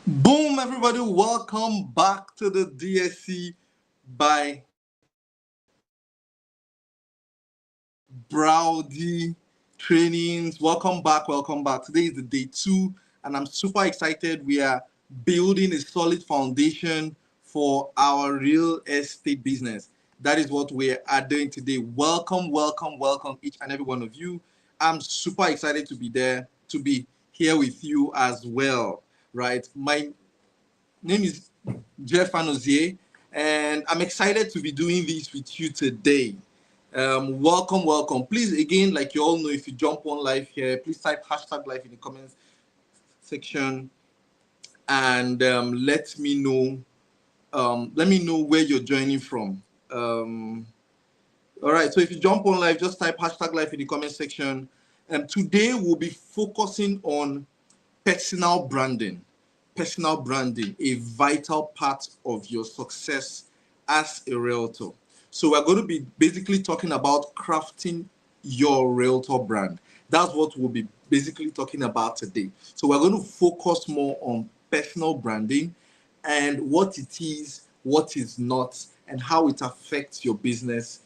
Boom, everybody, welcome back to the DSC by Braudy trainings. Welcome back, welcome back. Today is the day 2, and I'm super excited. We are building a solid foundation for our real estate business. That is what we are doing today. Welcome, welcome, welcome, each and every one of you. I'm super excited to be there, to be here with you as well, right? My name is Jeff Anozie, and I'm excited to be doing this with you today. Welcome, welcome. Please, again, like you all know, if you jump on live here, please type hashtag live in the comments section and let me know. Let me know where you're joining from. All right. So if you jump on live, just type hashtag live in the comment section. And today we'll be focusing on personal branding. Personal branding, a vital part of your success as a realtor. So we're going to be basically talking about crafting your realtor brand. That's what we'll be basically talking about today. So we're going to focus more on personal branding and what it is, what is not, and how it affects your business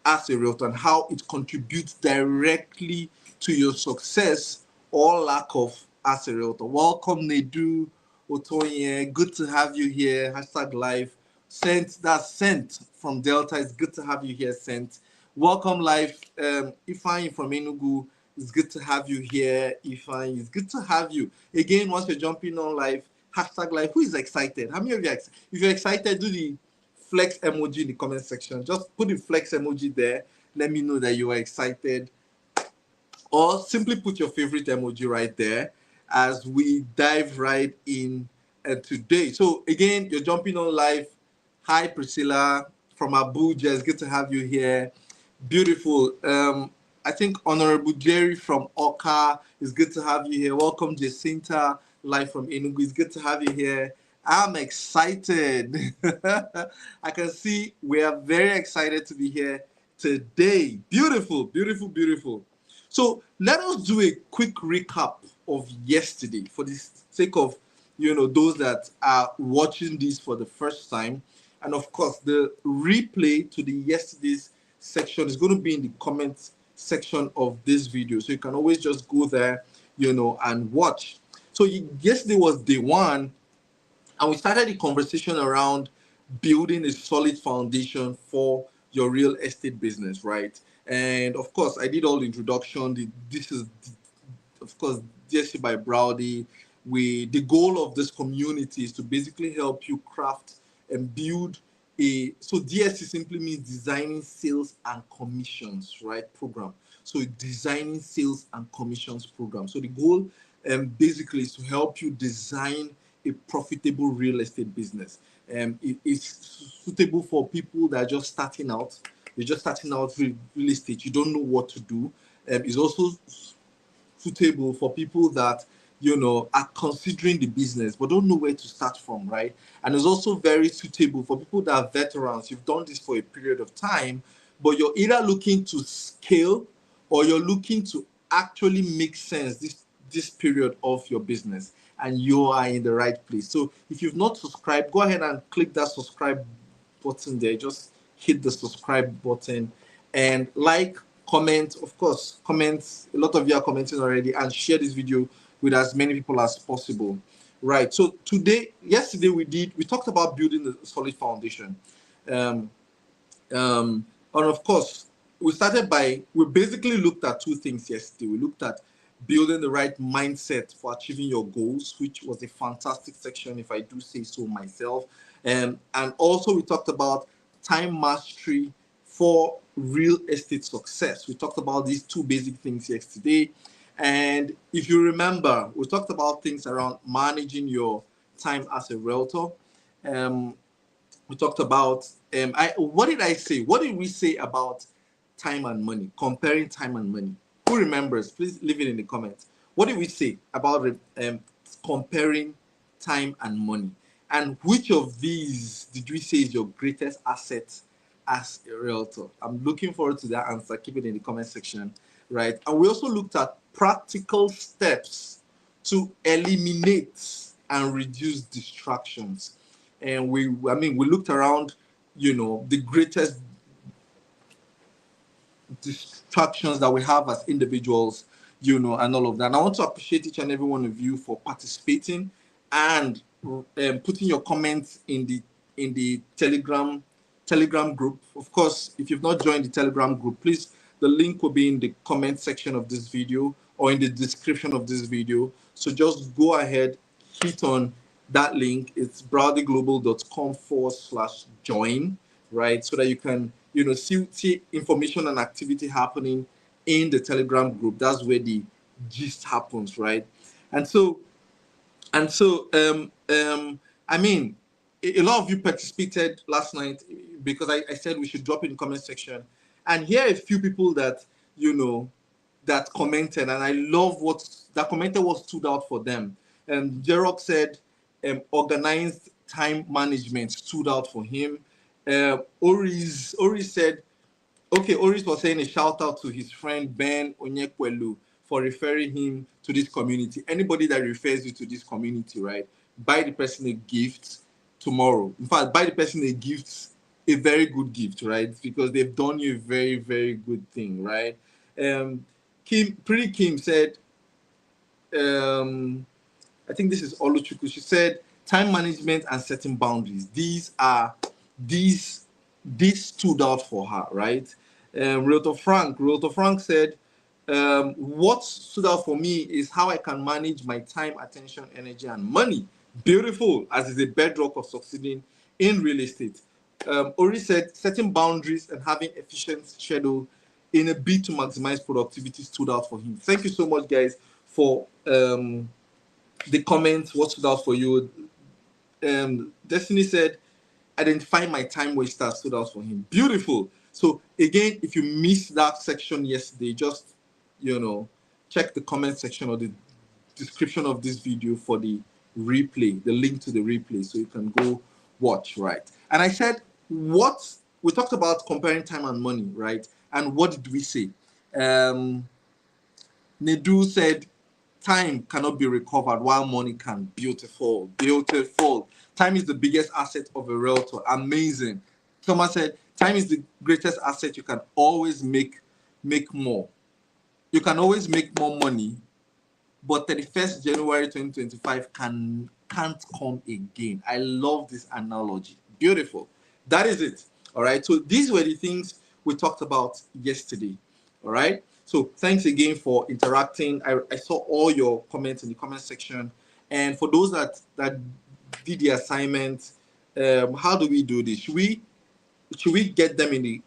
as a realtor and how it contributes directly to your success or lack of as a realtor. Welcome, Nedu Otoye. Good to have you here. Hashtag live. Sent from Delta. It's good to have you here, Sent. Welcome live. Ifeanyi from Enugu. It's good to have you here. Ifeanyi, it's good to have you. Again, once you're jumping on live, hashtag live. Who is excited? How many of you are excited? If you're excited, do the flex emoji in the comment section. Just put the flex emoji there. Let me know that you are excited. Or simply put your favorite emoji right there as we dive right in today. So again, you're jumping on live. Hi, Priscilla from Abuja. It's good to have you here. Beautiful. I think Honorable Jerry from Oka is good to have you here. Welcome, Jacinta, live from Enugu. It's good to have you here. I'm excited. I can see we are very excited to be here today. Beautiful, beautiful, beautiful. So let us do a quick recap of yesterday for the sake of those that are watching this for the first time. And of course, the replay to the yesterday's section is going to be in the comments section of this video. So you can always just go there, and watch. So yesterday was day 1, and we started the conversation around building a solid foundation for your real estate business, right? And of course, I did all the introduction. This is, of course, DSC by Braudy. The goal of this community is to basically help you craft and build so DSC simply means designing sales and commissions, right? Program. So designing sales and commissions program. So the goal basically is to help you design a profitable real estate business. It is suitable for people that are just starting out. You're just starting out real estate. You don't know what to do. It's also suitable for people that are considering the business but don't know where to start from, right? And it's also very suitable for people that are veterans. You've done this for a period of time, but you're either looking to scale or you're looking to actually make sense this period of your business, and you are in the right place. So if you've not subscribed, go ahead and click that subscribe button there. Just hit the subscribe button and like, comment, of course, comments. A lot of you are commenting already, and share this video with as many people as possible. Right. So yesterday we talked about building a solid foundation. Um, and of course, we basically looked at two things yesterday. We looked at building the right mindset for achieving your goals, which was a fantastic section, if I do say so myself. And also we talked about time mastery for real estate success. We talked about these two basic things yesterday. And if you remember, we talked about things around managing your time as a realtor. Um, we talked about what did I say? What did we say about time and money? Comparing time and money. Who remembers? Please leave it in the comments. What did we say about comparing time and money? And which of these did we say is your greatest asset as a realtor? I'm looking forward to that answer. Keep it in the comment section, right? And we also looked at practical steps to eliminate and reduce distractions. And we looked around, the greatest distractions that we have as individuals, and all of that. And I want to appreciate each and every one of you for participating and putting your comments in the Telegram group. Of course, if you've not joined the Telegram group, please, the link will be in the comment section of this video or in the description of this video. So just go ahead, hit on that link. It's browdyglobal.com/join, right? So that you can, see information and activity happening in the Telegram group. That's where the gist happens, right? And so, I mean, a lot of you participated last night because I said we should drop in the comment section. And here are a few people that, that commented, and I love what that commented, what stood out for them. And Jerok said, organized time management stood out for him. Ori said, okay, Oris was saying a shout out to his friend Ben Onyekwelu for referring him to this community. Anybody that refers you to this community, right, buy the person a gift tomorrow. In fact, buy the person a gift, a very good gift, right? Because they've done you a very, very good thing, right? Pretty Kim said, I think this is Oluchuku. She said, time management and setting boundaries. These stood out for her, right? Realtor Frank said, what stood out for me is how I can manage my time, attention, energy, and money. Beautiful, as is a bedrock of succeeding in real estate. Ori said, setting boundaries and having efficient schedule in a bid to maximize productivity stood out for him. Thank you so much, guys, for the comments. What stood out for you? Destiny said, identify my time waster stood out for him. Beautiful. So again, if you missed that section yesterday, just check the comment section or the description of this video for the replay, the link to the replay, so you can go watch, right? And I said, what we talked about comparing time and money, right? And what did we say? Nedu said, time cannot be recovered while money can. Beautiful. Time is the biggest asset of a realtor. Amazing. Thomas said, time is the greatest asset. You can always make more. You can always make more money, but 31st January 2025 can't come again. I love this analogy. Beautiful. That is it. All right. So these were the things we talked about yesterday. All right. So thanks again for interacting. I saw all your comments in the comment section. And for those that did the assignment, how do we do this? Should we get them in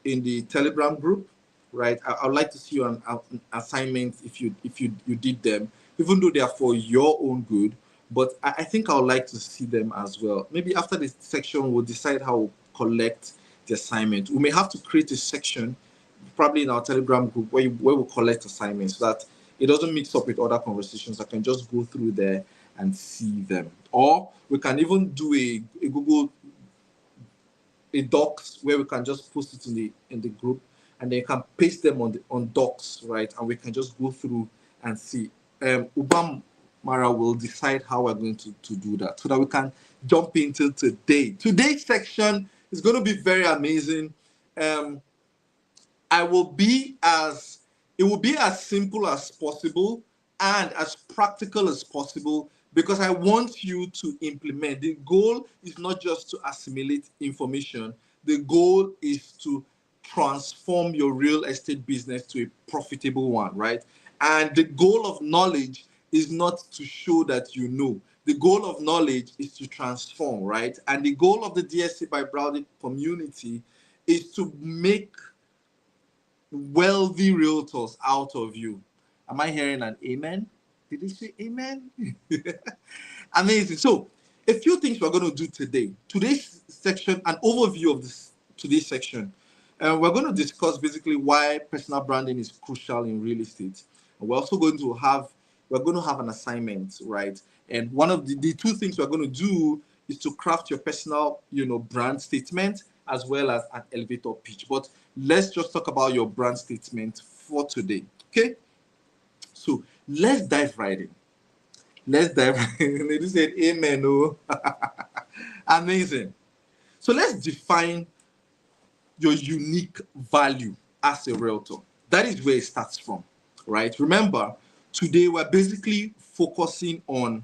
the Telegram group, right? I would like to see you on assignments if you did them, even though they are for your own good. But I think I would like to see them as well. Maybe after this section, we'll decide how we'll collect the assignment. We may have to create a section, probably in our Telegram group, where we'll collect assignments so that it doesn't mix up with other conversations. I can just go through there and see them. Or we can even do a Google docs where we can just post it in the group, and then you can paste them on docs, right? And we can just go through and see. Ubam Mara will decide how we're going to do that so that we can jump into today. Today's section is going to be very amazing. It will be as simple as possible and as practical as possible, because I want you to implement. The goal is not just to assimilate information. The goal is to transform your real estate business to a profitable one, right? And the goal of knowledge is not to show that you know. The goal of knowledge is to transform, right? And the goal of the DSC by Braudy community is to make wealthy realtors out of you. Am I hearing an amen? Did he say amen? Amazing. So a few things we're going to do today. Today's section, an overview of today's section. We're going to discuss basically why personal branding is crucial in real estate. And we're also going to have an assignment, right? And one of the two things we're going to do is to craft your personal, brand statement as well as an elevator pitch. But let's just talk about your brand statement for today, okay? So let's dive right in. Let's dive. They said, "Amen." Oh, amazing. So let's define your unique value as a realtor. That is where it starts from, right? Remember, today we're basically focusing on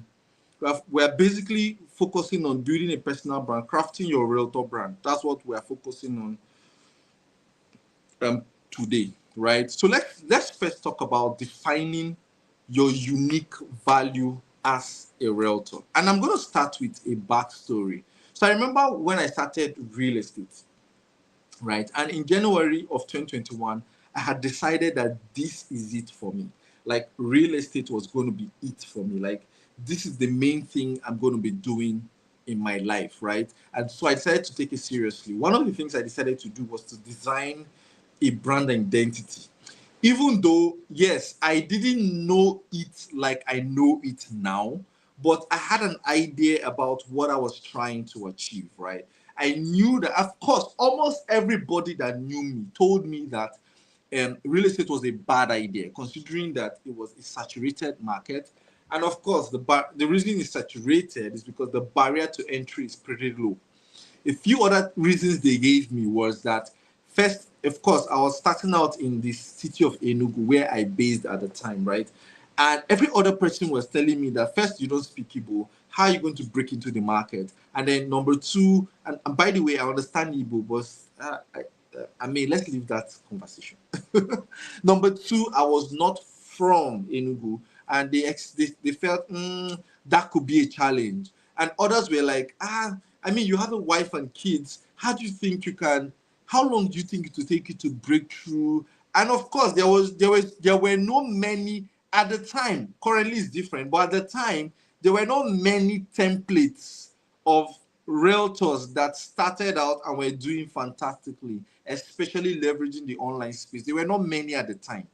building a personal brand, crafting your realtor brand. That's what we're focusing on today, right? So let's first talk about defining your unique value as a realtor. And I'm going to start with a backstory. So I remember when I started real estate, right? And in January of 2021, I had decided that this is it for me. Like real estate was going to be it for me. Like this is the main thing I'm going to be doing in my life, right? And so I decided to take it seriously. One of the things I decided to do was to design a brand identity. Even though, yes, I didn't know it like I know it now, but I had an idea about what I was trying to achieve, right? I knew that, of course, almost everybody that knew me told me that real estate was a bad idea, considering that it was a saturated market. And of course, the reason it's saturated is because the barrier to entry is pretty low. A few other reasons they gave me was that first, of course, I was starting out in the city of Enugu where I based at the time, right? And every other person was telling me that first, you don't speak Igbo. How are you going to break into the market? And then number two, and by the way, I understand Igbo, but I mean, let's leave that conversation. Number two, I was not from Enugu, and they felt that could be a challenge. And others were like, I mean, you have a wife and kids. How do you think you can? How long do you think it will take you to break through? And of course, there were no many at the time. Currently, it's different, but at the time, there were not many templates of realtors that started out and were doing fantastically, especially leveraging the online space. There were not many at the time.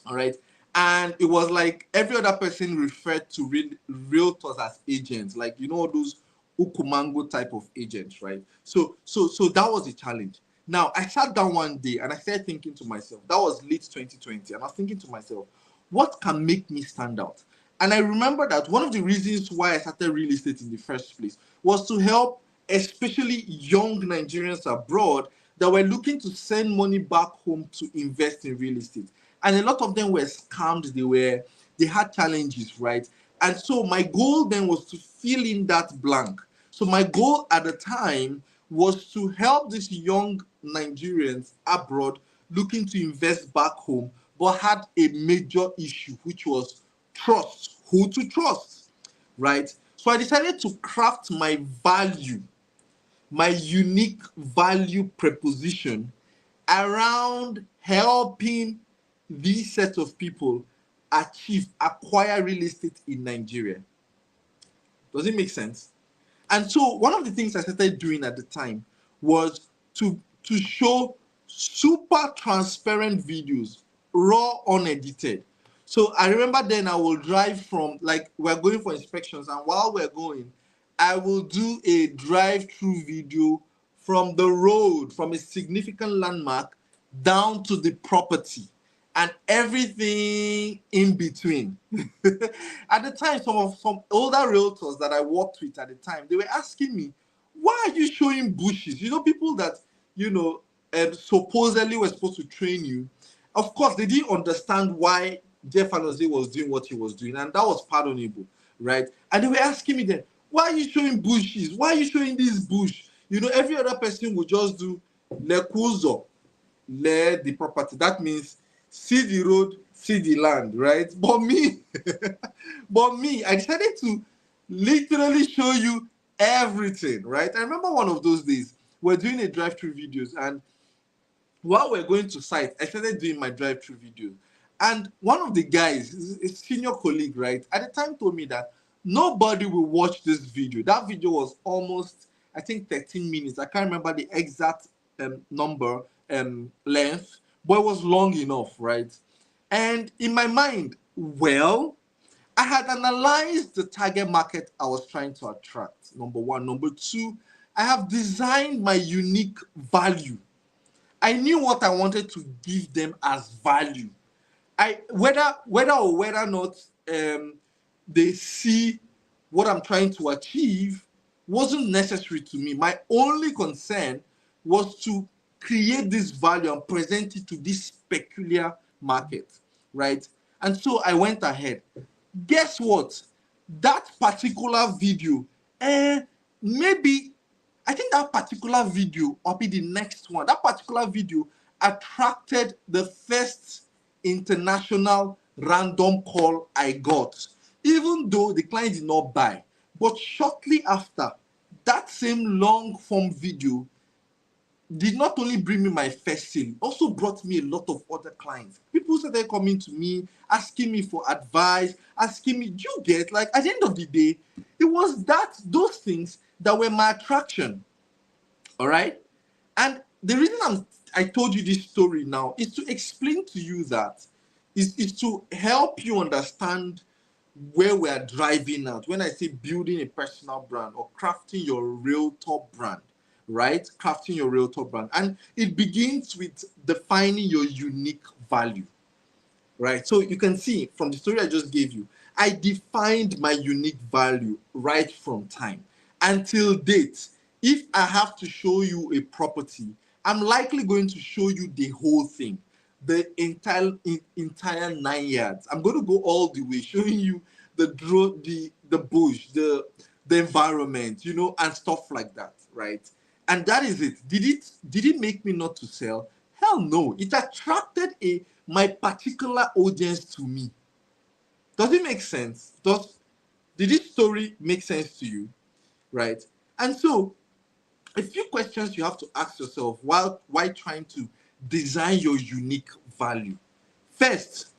All right. And it was like every other person referred to realtors as agents, like those ukumango type of agents, right? So that was a challenge. Now I sat down one day and I started thinking to myself, that was late 2020, and I was thinking to myself, what can make me stand out? And I remember that one of the reasons why I started real estate in the first place was to help especially young Nigerians abroad that were looking to send money back home to invest in real estate. And a lot of them were scammed, they had challenges, right? And so my goal then was to fill in that blank. So my goal at the time was to help these young Nigerians abroad looking to invest back home, but had a major issue, which was trust. Who to trust, right? So I decided to craft my unique value proposition around helping these set of people acquire real estate in Nigeria. Does it make sense? And so one of the things I started doing at the time was to show super transparent videos, raw, unedited. So I remember then I will drive from, like, we're going for inspections, and while we're going, I will do a drive-through video from the road, from a significant landmark down to the property and everything in between. At the time, some older realtors that I worked with at the time, they were asking me, why are you showing bushes? People that, supposedly were supposed to train you. Of course, they didn't understand why Jeff Anoze was doing what he was doing, and that was pardonable, right? And they were asking me then, why are you showing bushes? Why are you showing this bush? Every other person would just do lekuzo, the property. That means see the road, see the land, right? But me, I decided to literally show you everything, right? I remember one of those days we're doing a drive-through videos, and while we're going to site, I started doing my drive-through video. And one of the guys, a senior colleague, right, at the time told me that nobody will watch this video. That video was almost, I think, 13 minutes. I can't remember the exact number, length, but it was long enough, right? And in my mind, well, I had analyzed the target market I was trying to attract, number one. Number two, I have designed my unique value. I knew what I wanted to give them as value. Whether or whether not they see what I'm trying to achieve wasn't necessary to me. My only concern was to create this value and present it to this peculiar market, right? And so I went ahead. Guess what? That particular video, maybe I think that particular video, or be the next one, that particular video attracted the first international random call I got, even though the client did not buy. But shortly after, that same long form video did not only bring me my first sale, also brought me a lot of other clients. People started coming to me, asking me for advice, asking me, do you get, like, at the end of the day, it was those things that were my attraction. All right. And the reason I told you this story now is to explain to you that is to help you understand where we are driving at when I say building a personal brand or crafting your realtor brand, right? Crafting your realtor brand. And it begins with defining your unique value, right? So you can see from the story I just gave you, I defined my unique value right from time until date. If I have to show you a property, I'm likely going to show you the whole thing, the entire 9 yards. I'm going to go all the way, showing you the drone, the bush, the environment, and stuff like that, right? And that is it. Did it make me not to sell? Hell no. It attracted my particular audience to me. Does it make sense? Did this story make sense to you? Right? And so a few questions you have to ask yourself while trying to design your unique value. First,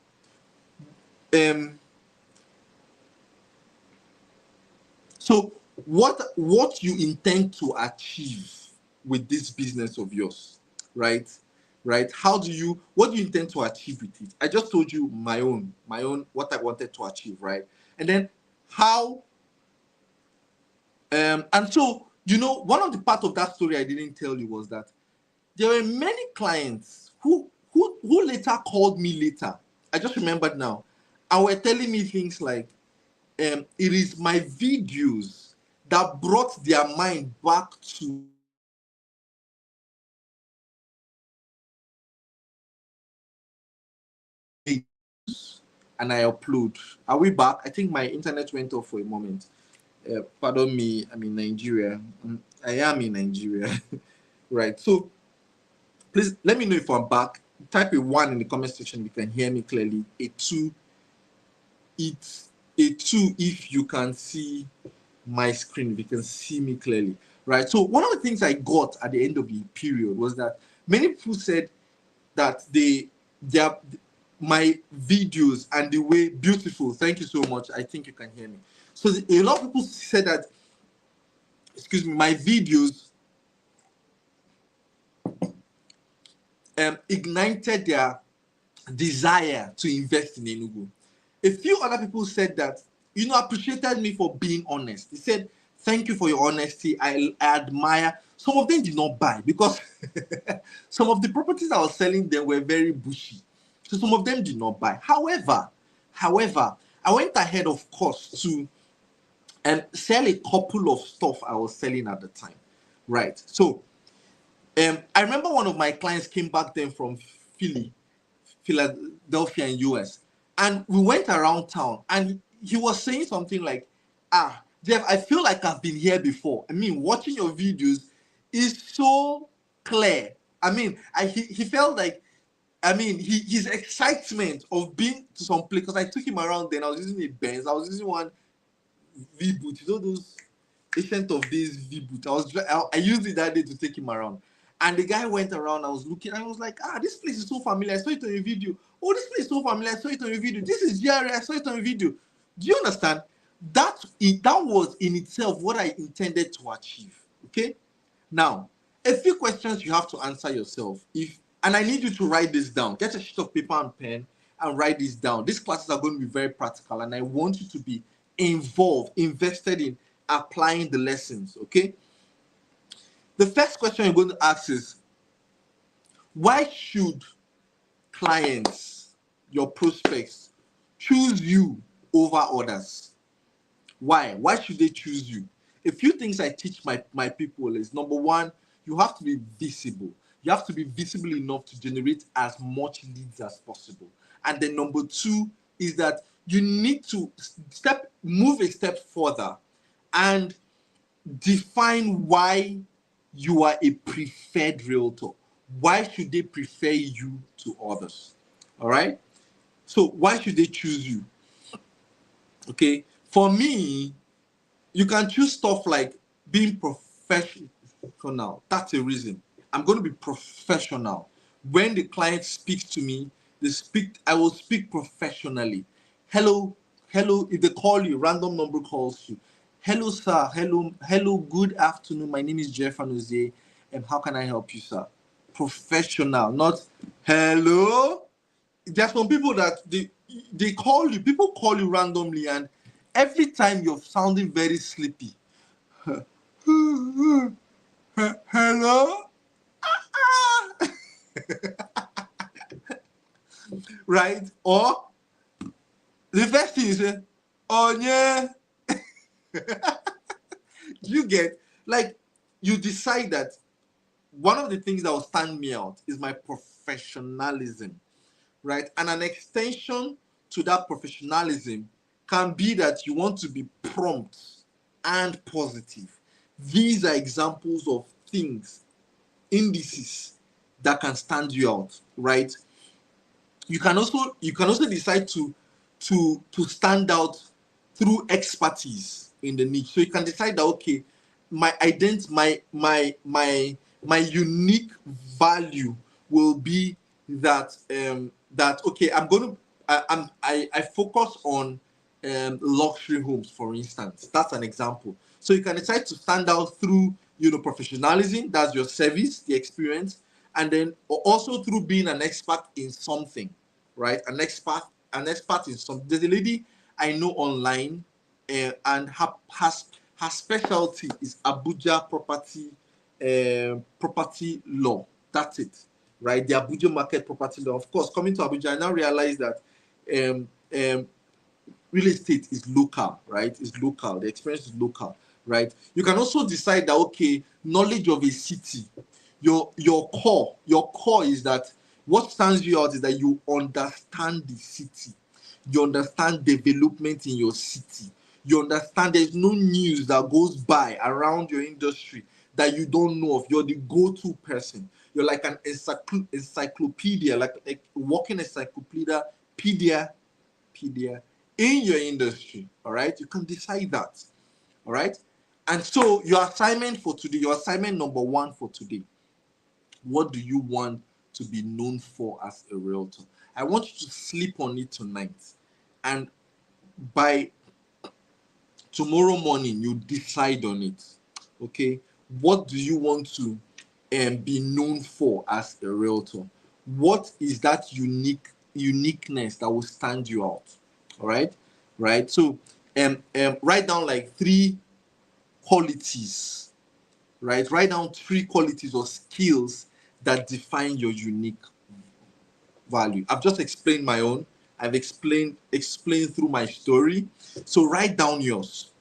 so what you intend to achieve with this business of yours, right? Right? What do you intend to achieve with it? I just told you my own, what I wanted to achieve, right? And then how, and so, one of the part of that story I didn't tell you was that there were many clients who later called me later. I just remembered now, and were telling me things like, it is my videos that brought their mind back to and I upload. Are we back? I think my internet went off for a moment. Pardon me, I'm in Nigeria. I am in Nigeria. Right. So please let me know if I'm back. Type a 1 in the comment section if you can hear me clearly. A 2, it's a 2 if you can see my screen, if you can see me clearly. Right. So one of the things I got at the end of the period was that many people said that my videos and the way beautiful. Thank you so much. I think you can hear me. So a lot of people said that, excuse me, my videos ignited their desire to invest in Enugu. A few other people said that, appreciated me for being honest. They said, thank you for your honesty. I admire. Some of them did not buy because some of the properties I was selling them were very bushy. So some of them did not buy. However, I went ahead, of course, to sell a couple of stuff I was selling at the time. Right. So I remember one of my clients came back then from Philadelphia in US, and we went around town, and he was saying something like, Jeff, I feel like I've been here before. I mean, watching your videos is so clear. I mean, he felt like, his excitement of being to some place, because I took him around then. I was using a Benz. I was using one V-boot, those ancient of days V-boot. I used it that day to take him around. And the guy went around, I was looking, and I was like, this place is so familiar. I saw it on your video. Oh, this place is so familiar. I saw it on your video. This is GRA. I saw it on your video. Do you understand? That was in itself what I intended to achieve. Okay? Now, a few questions you have to answer yourself. And I need you to write this down. Get a sheet of paper and pen and write this down. These classes are going to be very practical, and I want you to be involved, invested in applying the lessons. Okay? The first question you're going to ask is, why should clients, your prospects, choose you over others? Why? Why should they choose you? A few things I teach my people is, number one, you have to be visible. You have to be visible enough to generate as much leads as possible. And then number two is that you need to move a step further and define why you are a preferred realtor. Why should they prefer you to others? All right. So why should they choose you? Okay. For me, you can choose stuff like being professional. That's a reason. I'm going to be professional. When the client speaks to me, I will speak professionally. Hello, hello. If they call you, random number calls you. Hello, sir. Hello. Good afternoon. My name is Jeff Anozie, and how can I help you, sir? Professional, not hello. There's some people that they call you. People call you randomly, and every time you're sounding very sleepy. Hello. Right? Or the first thing you say, oh yeah. You get, like, you decide that one of the things that will stand me out is my professionalism, right? And an extension to that professionalism can be that you want to be prompt and positive. These are examples of things, indices that can stand you out, right? You can also decide to stand out through expertise in the niche. So you can decide that, okay, my ident my unique value will be that okay, I focus on luxury homes, for instance. That's an example. So you can decide to stand out through, professionalism. That's your service, the experience, and then also through being an expert in something, right? An expert in something. There's a lady I know online, and her specialty is Abuja property law. That's it, right? The Abuja market property law. Of course, coming to Abuja, I now realize that um, um, real estate is local, right? It's local. The experience is local, right? You can also decide that, okay, knowledge of a city, your core is that what stands you out is that you understand the city, you understand development in your city, you understand there's no news that goes by around your industry that you don't know of. You're the go-to person. You're like an encyclopedia, like a walking encyclopedia pedia in your industry. All right, you can decide that. All right, and so your assignment number one for today, what do you want to be known for as a realtor? I want you to sleep on it tonight, and by tomorrow morning you decide on it. Okay, what do you want to be known for as a realtor? What is that uniqueness that will stand you out? All right, right. So write down like three qualities, right? Write down three qualities or skills that define your unique value. I've just explained my own. I've explained through my story. So write down yours.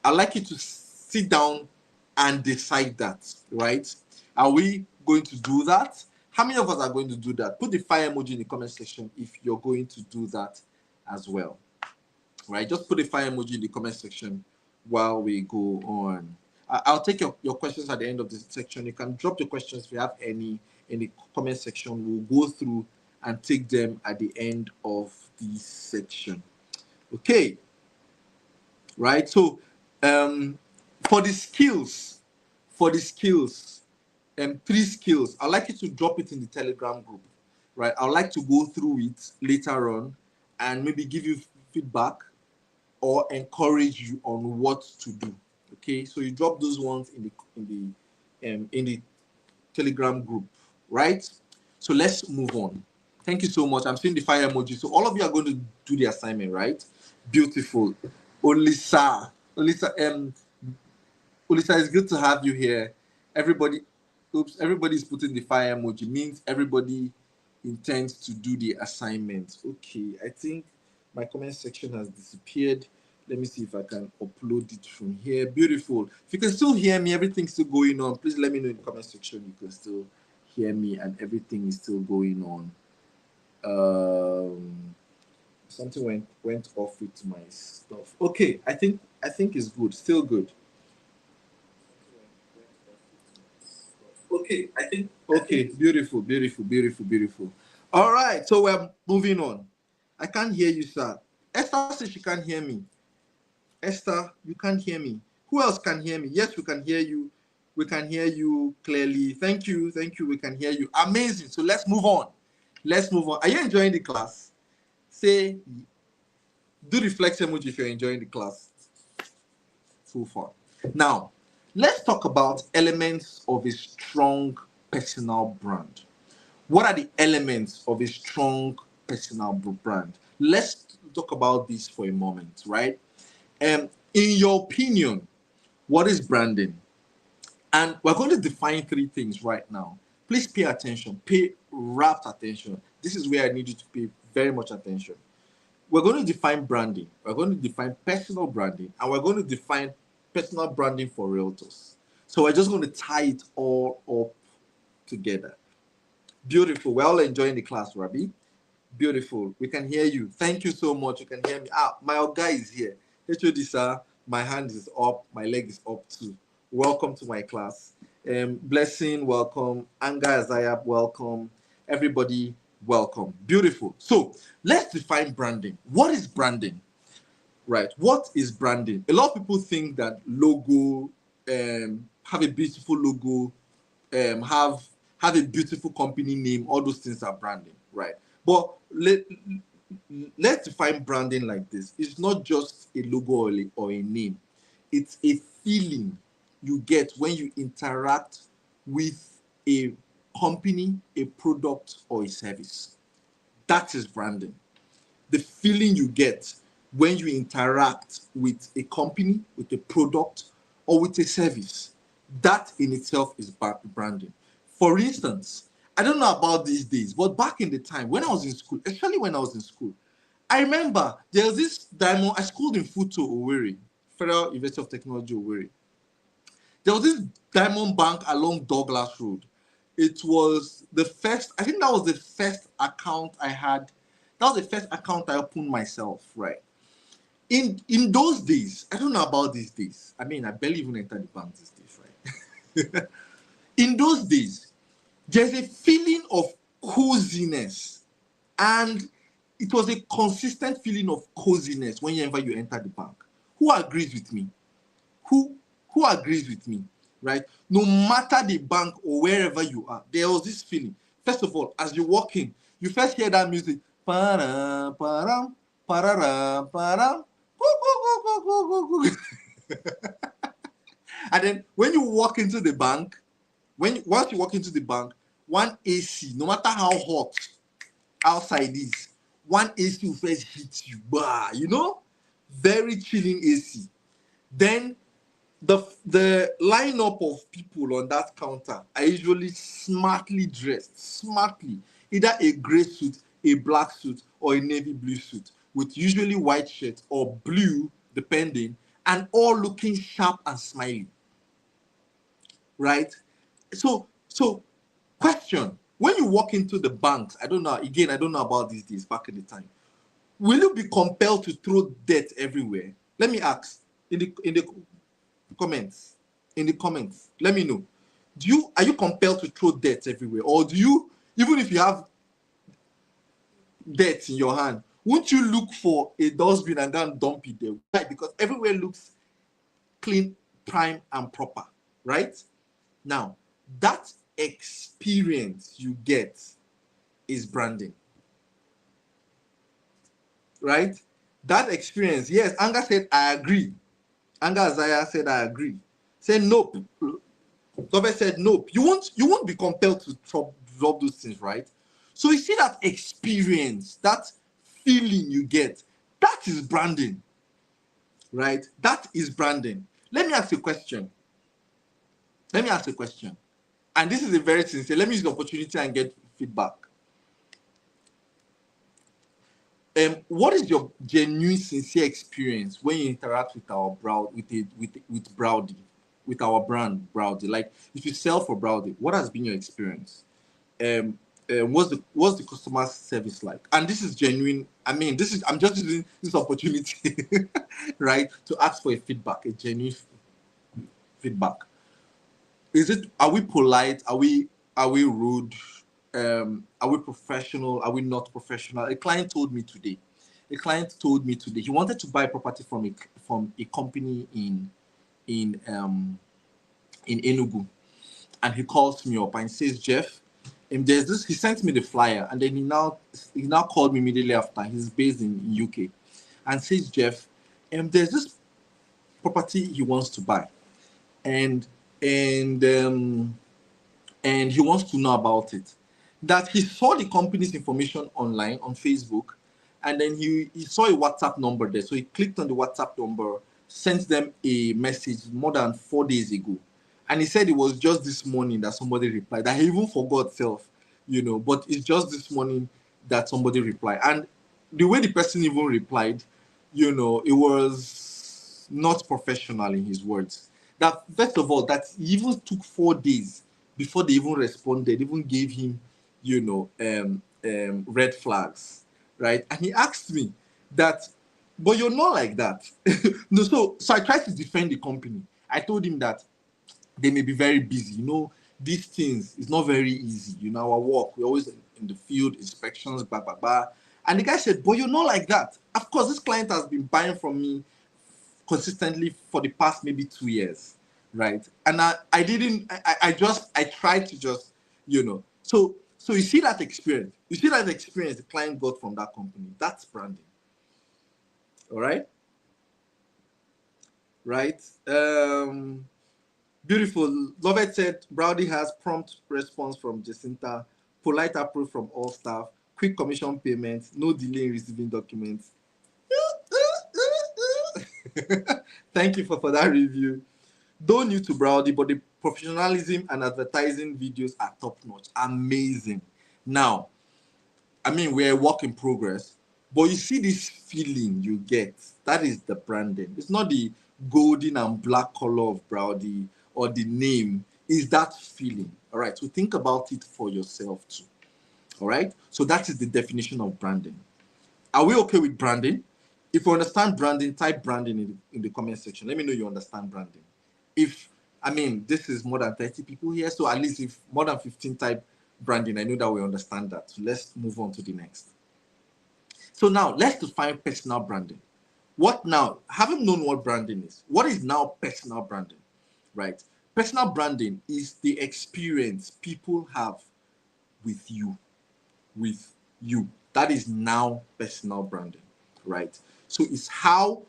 I'd like you to sit down and decide that, right? Are we going to do that? How many of us are going to do that? Put the fire emoji in the comment section if you're going to do that as well, right? Just put a fire emoji in the comment section while we go on. I'll take your questions at the end of this section. You can drop your questions if you have any in the comment section. We'll go through and take them at the end of this section. Okay, right? So for the skills, three skills, I'd like you to drop it in the Telegram group, right? I'd like to go through it later on and maybe give you feedback or encourage you on what to do. Okay, so you drop those ones in the Telegram group, right? So let's move on. Thank you so much. I'm seeing the fire emoji. So all of you are going to do the assignment, right? Beautiful. Olisa, it's good to have you here. Everybody's putting the fire emoji. Means everybody intends to do the assignment. Okay, I think my comment section has disappeared. Let me see if I can upload it from here. Beautiful. If you can still hear me, everything's still going on. Please let me know in the comment section you can still hear me and everything is still going on. Something went off with my stuff. Okay, I think it's good. Still good. Okay, I think. Okay, beautiful, beautiful, beautiful, beautiful. All right, so we're moving on. I can't hear you, sir. Esther says she can't hear me. Esther, you can't hear me. Who else can hear me? Yes, we can hear you. We can hear you clearly. Thank you, thank you. We can hear you. Amazing. So let's move on. Let's move on. Are you enjoying the class? Say, do the flex emoji if you're enjoying the class so far. Now, let's talk about elements of a strong personal brand. What are the elements of a strong personal brand? Let's talk about this for a moment, right? In your opinion, what is branding? And we're going to define three things right now. Please pay attention, pay rapt attention. This is where I need you to pay very much attention. We're going to define branding, we're going to define personal branding, and we're going to define personal branding for realtors. So we're just going to tie it all up together. Beautiful. We're all enjoying the class, Rabbi. Beautiful. We can hear you. Thank you so much. You can hear me. My guy is here. HOD, sir. My hand is up. My leg is up too. Welcome to my class. Blessing, welcome. Anga Isaiah, welcome. Everybody, welcome. Beautiful. So let's define branding. What is branding? Right. What is branding? A lot of people think that logo, have a beautiful logo, have a beautiful company name, all those things are branding, right? But let's define branding like this. It's not just a logo or a name. It's a feeling you get when you interact with a company, a product, or a service. That is branding. The feeling you get when you interact with a company, with a product, or with a service. That in itself is branding. For instance, I don't know about these days, but back in the time when I was in school, especially when I was in school, I remember there was this diamond. I schooled in Futo, Owerri, Federal University of Technology, Owerri. There was this diamond bank along Douglas Road. It was the first, I think that was the first account I had. That was the first account I opened myself, right? In those days, I don't know about these days. I mean, I barely even entered the bank these days, right? In those days, there's a feeling of coziness, and it was a consistent feeling of coziness whenever you enter the bank. Who agrees with me? Who agrees with me, right? No matter the bank or wherever you are, there was this feeling. First of all, as you walk in, you first hear that music. Para, para, para, para, and then when you walk into the bank, once you walk into the bank, one AC, no matter how hot outside is, one AC will first hit you. Bah, very chilling AC. Then the lineup of people on that counter are usually smartly dressed, either a gray suit, a black suit, or a navy blue suit, with usually white shirt or blue, depending, and all looking sharp and smiling. Right? So question: when you walk into the banks, I don't know about these days, back in the time, will you be compelled to throw dirt everywhere? Let me ask in the comments. In the comments, let me know. Are you compelled to throw dirt everywhere, or do you, even if you have dirt in your hand, won't you look for a dustbin and go and dump it there? Why? Because everywhere looks clean, prime, and proper, right? Now, that experience you get is branding, right? That experience, yes. Anga said, I agree. Anga Isaiah said, I agree. Said, nope. Government said, nope. You won't be compelled to drop those things, right? So you see that experience, that feeling you get, that is branding, right? That is branding. Let me ask you a question. And this is a very sincere. Let me use the opportunity and get feedback. What is your genuine, sincere experience when you interact with our with Braudy, with our brand Braudy? Like, if you sell for Braudy, what has been your experience? um, what's the customer service like? And this is genuine. I mean, this is I'm just using this opportunity, right, to ask for a feedback, a genuine feedback. Is it? Are we polite? Are we rude? Are we professional? Are we not professional? A client told me today. A client told me today he wanted to buy property from a company in um in Enugu, and he calls me up and says, Jeff, there's this. He sent me the flyer, and then he now called me immediately after. He's based in UK, and says, Jeff, there's this property he wants to buy, and and and he wants to know about it. That he saw the company's information online on Facebook, and then he saw a WhatsApp number there. So he clicked on the WhatsApp number, sent them a message more than 4 days ago. And he said it was just this morning that somebody replied. That he even forgot self. But it's just this morning that somebody replied. And the way the person even replied, it was not professional in his words. That first of all, that he even took 4 days before they even responded, even gave him, red flags, right? And he asked me that, but you're not like that. No, so I tried to defend the company. I told him that they may be very busy. These things is not very easy. Our work, we're always in the field, inspections, blah, blah, blah. And the guy said, but you're not like that. Of course, this client has been buying from me consistently for the past maybe 2 years, right? And I didn't, I tried to just, so you see that experience. You see that experience the client got from that company. That's branding. All right? Right? Beautiful. Lovett said Browdy has prompt response from Jacinta, polite approach from all staff, quick commission payments, no delay in receiving documents. Thank you for that review. Though new to Browdy, but the professionalism and advertising videos are top notch. Amazing. Now, I mean, we're a work in progress, but you see this feeling you get. That is the branding. It's not the golden and black color of Browdy or the name. Is that feeling. All right. So think about it for yourself too. All right. So that is the definition of branding. Are we okay with branding? If you understand branding, type branding in the comment section. Let me know you understand branding. If, I mean, this is more than 30 people here, so at least if more than 15 type branding, I know that we understand that. So let's move on to the next. So now let's define personal branding. What now? Having known what branding is, what is now personal branding, right? Personal branding is the experience people have with you, with you. That is now personal branding, right? So it's how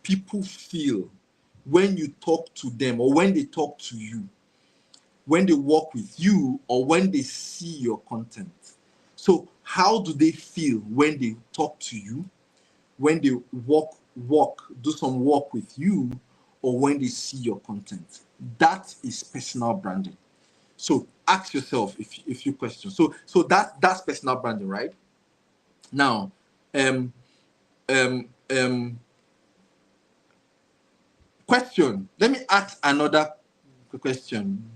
people feel when you talk to them or when they talk to you, when they work with you or when they see your content. So how do they feel when they talk to you, when they do some work with you, or when they see your content? That is personal branding. So ask yourself a few questions. So that's personal branding, right? Now, um, um, um, question. Let me ask another question.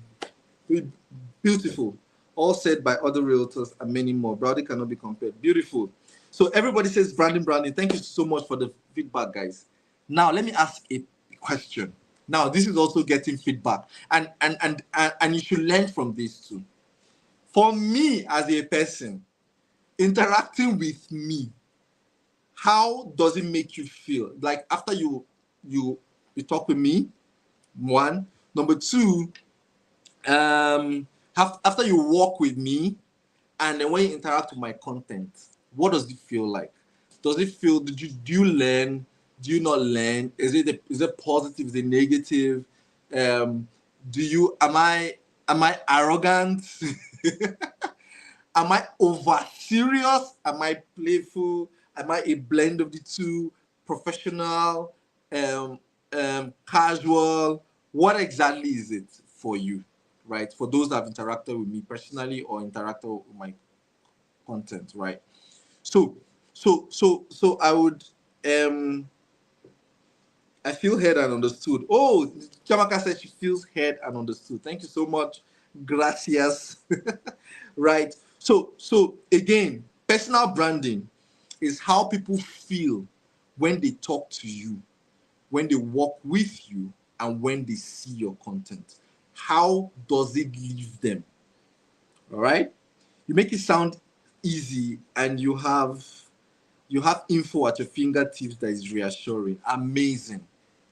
Beautiful. All said by other realtors and many more. Browdy cannot be compared. Beautiful. So everybody says branding, branding. Thank you so much for the feedback, guys. Now let me ask a question. Now this is also getting feedback, and you should learn from this too. For me as a person, interacting with me, how does it make you feel? Like after you talk with me, one. Number two, after you work with me, and then when you interact with my content, what does it feel like? Does it feel, do you learn? Do you not learn? Is it positive? Is it negative? Um, am I arrogant? Am I over serious? Am I playful? Am I a blend of the two? Professional, casual? What exactly is it for you, right? For those that have interacted with me personally or interacted with my content, right? So So I would I feel heard and understood. Oh, Chamaka said she feels heard and understood. Thank you so much. Gracias. Right. So again, personal branding is how people feel when they talk to you, when they work with you, and when they see your content. How does it leave them? All right. You make it sound easy, and you have info at your fingertips that is reassuring. Amazing,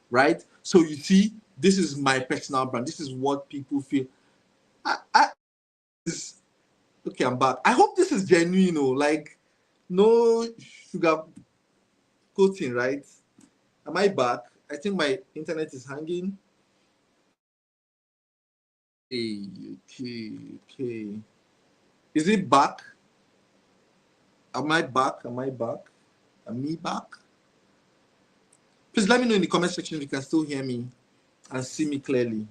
right? So you see, this is my personal brand. This is what people feel. I this, okay, I'm back. I hope this is genuine, like no sugar coating, right? Am I back? I think my internet is hanging. Okay. Is it back? Am I back? Am I back? Am I back? Please let me know in the comment section if you can still hear me and see me clearly.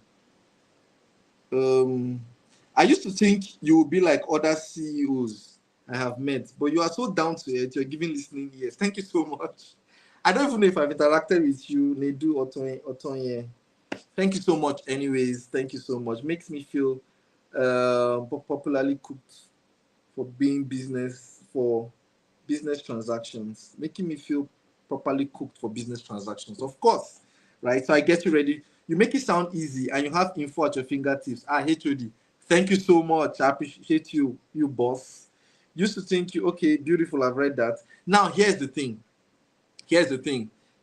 Um, I used to think you would be like other CEOs I have met, but you are so down to it. You're giving listening ears. Thank you so much. I don't even know if I've interacted with you, Nedu Otonye. Thank you so much. Anyways, thank you so much. Makes me feel popularly cooked for being for business transactions, making me feel properly cooked for business transactions. Of course, right? So I get you ready. You make it sound easy and you have info at your fingertips. HOD, thank you so much. I appreciate you boss. Used to think you, okay, beautiful, I've read that. Now, here's the thing.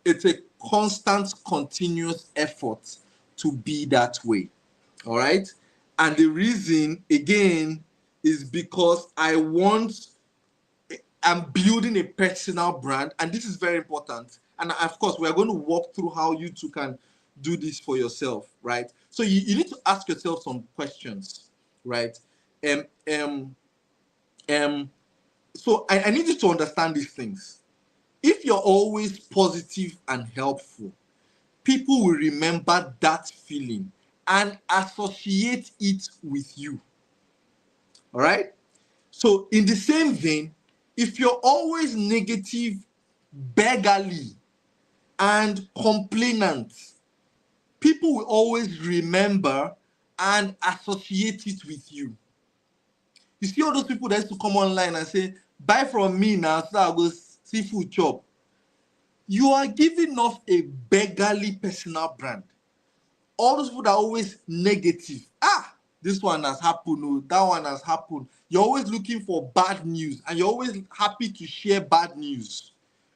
It's a constant, continuous effort to be that way. All right. And the reason, again, is because I'm building a personal brand, and this is very important. And of course, we're going to walk through how you two can do this for yourself, right? So you need to ask yourself some questions, right? Um, um, um, so I need you to understand these things. If you're always positive and helpful, people will remember that feeling and associate it with you. All right? So, in the same vein, if you're always negative, beggarly, and complainant, people will always remember and associate it with you. You see all those people that used to come online and say, buy from me now so I go seafood chop. You are giving off a beggarly personal brand. All those people that are always negative. This one has happened, oh, that one has happened. You're always looking for bad news and you're always happy to share bad news,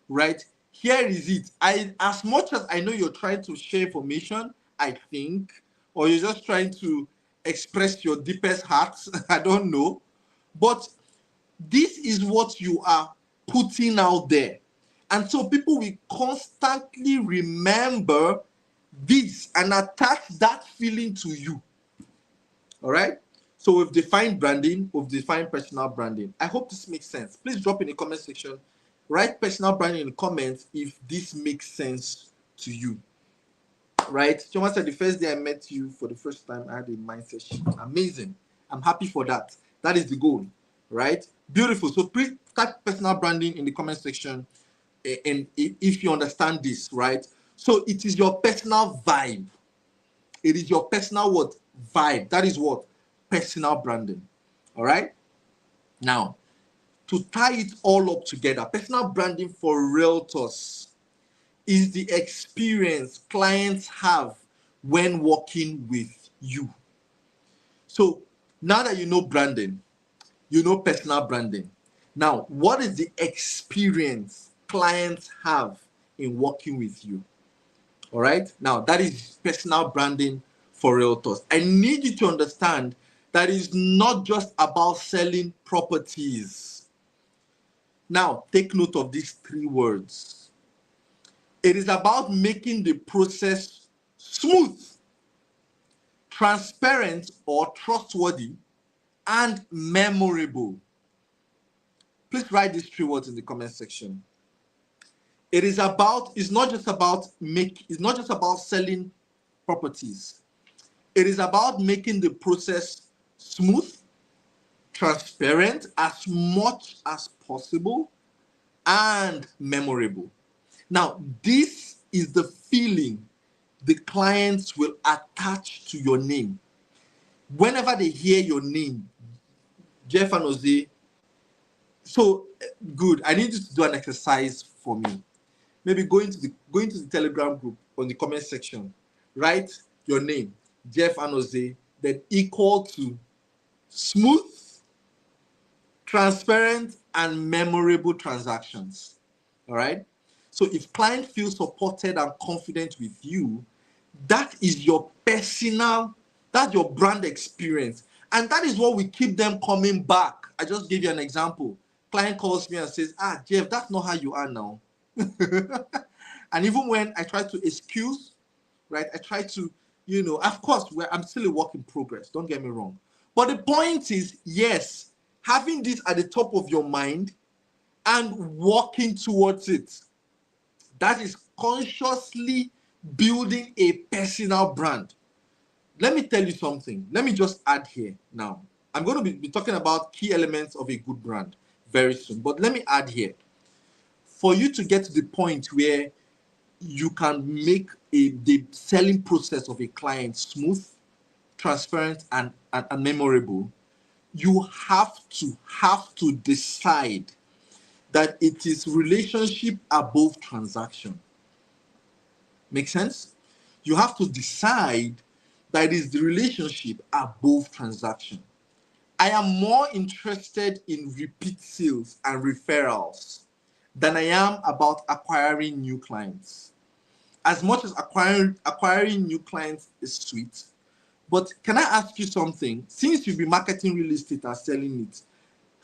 right? Here is it. As much as I know you're trying to share information, I think, or you're just trying to express your deepest hearts, I don't know. But this is what you are putting out there. And so people will constantly remember this and attach that feeling to you. All right. So we've defined branding, we've defined personal branding. I hope this makes sense. Please drop in the comment section. Write personal branding in the comments if this makes sense to you. Right? Choma said the first day I met you for the first time, I had a mindset shift. Amazing. I'm happy for that. That is the goal. Right? Beautiful. So please type personal branding in the comment section. And if you understand this, right? So it is your personal vibe. It is your personal what? Vibe. That is what? Personal branding. All right? Now, to tie it all up together, personal branding for realtors is the experience clients have when working with you. So now that you know branding, you know personal branding. Now, what is the experience clients have in working with you? All right. Now, that is personal branding for realtors. I need you to understand that it's not just about selling properties. Now, take note of these three words. It is about making the process smooth, transparent or trustworthy, and memorable. Please write these three words in the comment section. It's not just about selling properties. It is about making the process smooth, transparent as much as possible, and memorable. Now, this is the feeling the clients will attach to your name. Whenever they hear your name, Jeff and Jose, so good. I need you to do an exercise for me. Maybe go into the Telegram group on the comment section. Write your name, Jeff and Jose, then equal to smooth, transparent, and memorable transactions. All right. So if client feels supported and confident with you, that is your personal, that's your brand experience. And that is what will keep them coming back. I just gave you an example. Client calls me and says, Jeff, that's not how you are now. And even when I try to excuse, right, I try to, of course, I'm still a work in progress. Don't get me wrong. But the point is, yes, having this at the top of your mind and working towards it, that is consciously building a personal brand. Let me tell you something. Let me just add here now. I'm going to be talking about key elements of a good brand very soon. But let me add here. For you to get to the point where you can make the selling process of a client smooth, transparent, and memorable, you have to decide that it is relationship above transaction. Make sense? You have to decide that it is the relationship above transaction. I am more interested in repeat sales and referrals than I am about acquiring new clients. As much as acquiring new clients is sweet, but can I ask you something? Since you've been marketing real estate and selling it,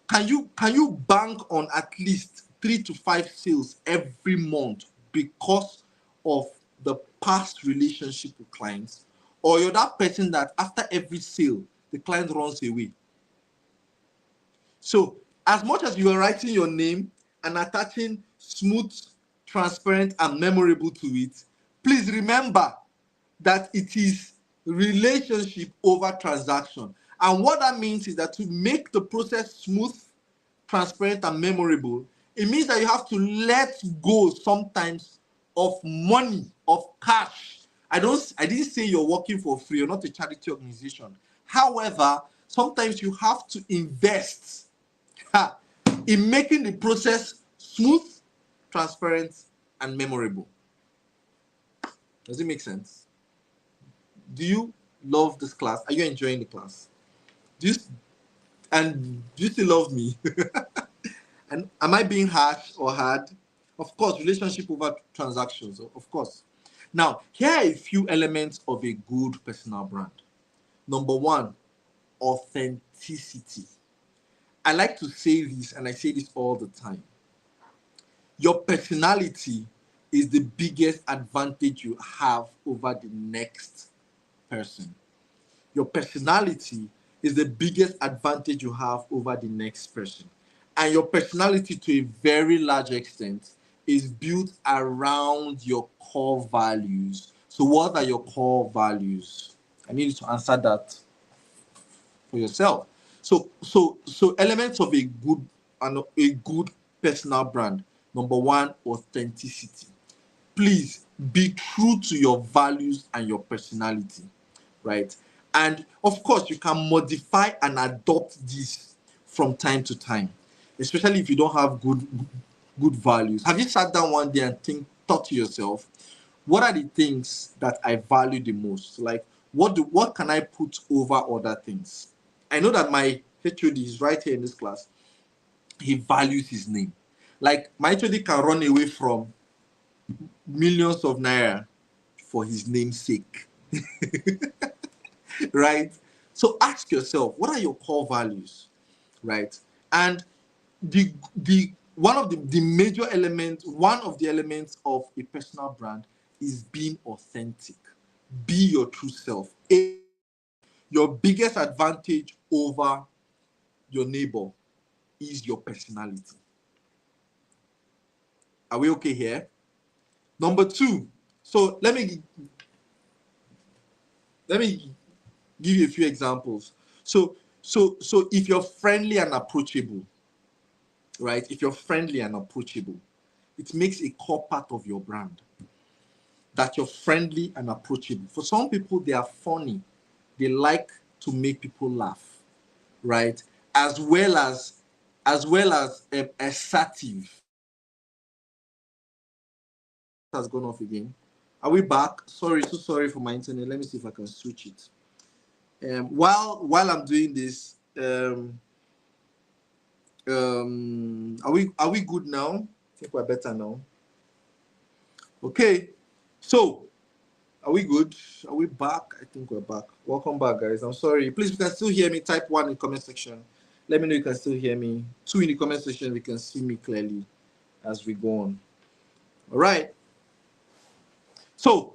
can you bank on at least 3 to 5 sales every month because of the past relationship with clients? Or you're that person that after every sale, the client runs away? So as much as you are writing your name and attaching smooth, transparent, and memorable to it, please remember that it is relationship over transaction. And what that means is that to make the process smooth, transparent, and memorable, it means that you have to let go sometimes of money, of cash. I didn't say you're working for free. You're not a charity organization. However, sometimes you have to invest in making the process smooth, transparent, and memorable. Does it make sense? Do you love this class? Are you enjoying the class? Do you still love me? And am I being harsh or hard? Of course, relationship over transactions, of course. Now, here are a few elements of a good personal brand. Number one, authenticity. I like to say this, and I say this all the time. Your personality is the biggest advantage you have over the next person. Your personality is the biggest advantage you have over the next person. And your personality, to a very large extent, is built around your core values. So what are your core values? I need you to answer that for yourself. So elements of a good personal brand. Number one, authenticity. Please be true to your values and your personality, right? And of course, you can modify and adopt this from time to time, especially if you don't have good values. Have you sat down one day and thought to yourself, what are the things that I value the most? Like, what can I put over other things? I know that my HOD is right here in this class. He values his name. Like, my HOD can run away from millions of naira for his name's sake. Right? So ask yourself, what are your core values? Right? And the one of the major elements, one of the elements of a personal brand is being authentic. Be your true self. Your biggest advantage over your neighbor is your personality. Are we okay here? Number two, so let me give you a few examples. So if you're friendly and approachable, right? If you're friendly and approachable, it makes a core part of your brand that you're friendly and approachable. For some people, they are funny. They like to make people laugh, right? As well as assertive. Has gone off again. Are we back? Sorry, so sorry for my internet. Let me see if I can switch it. While I'm doing this, are we good now? I think we're better now. Okay, so are we good? Are we back? I think we're back. Welcome back, guys. I'm sorry. Please, if you can still hear me, type 1 in the comment section. Let me know you can still hear me. 2 in the comment section, we can see me clearly as we go on. All right. So,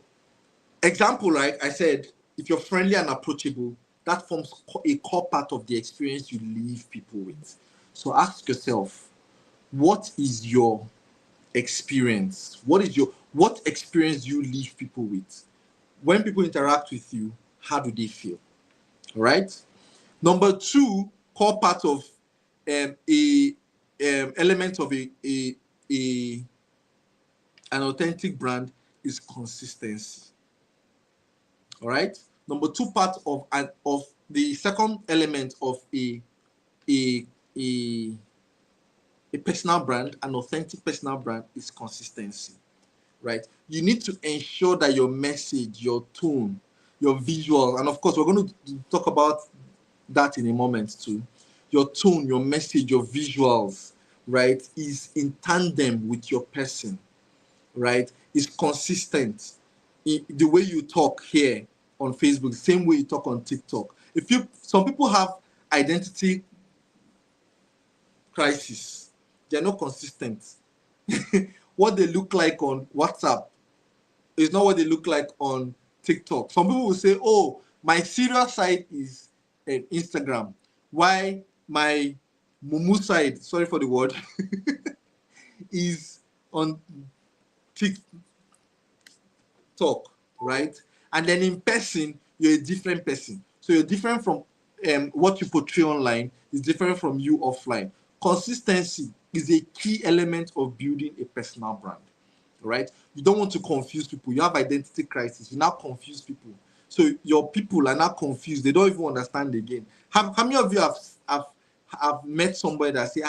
example, right? I said, if you're friendly and approachable, that forms a core part of the experience you leave people with. So ask yourself, what is your experience? What experience do you leave people with? When people interact with you, how do they feel? All right. Number 2, core part of a element of a an authentic brand is consistency. All right. Number 2 part of the second element of a a a personal brand, an authentic personal brand, is consistency. Right? You need to ensure that your message, your tone, your visual, and of course, we're going to talk about that in a moment too. Your tone, your message, your visuals, right, is in tandem with your person, right? Is consistent. The way you talk here on Facebook, same way you talk on TikTok. Some people have identity crisis. They're not consistent. What they look like on WhatsApp is not what they look like on TikTok. Some people will say, "Oh, my serious side is Instagram. Why my mumu side, sorry for the word, is on TikTok, right?" And then in person, you're a different person. So you're different from what you portray online is different from you offline. Consistency is a key element of building a personal brand. Right? You don't want to confuse people. You have identity crisis. You now confuse people. So your people are now confused. They don't even understand again. How many of you have met somebody that say,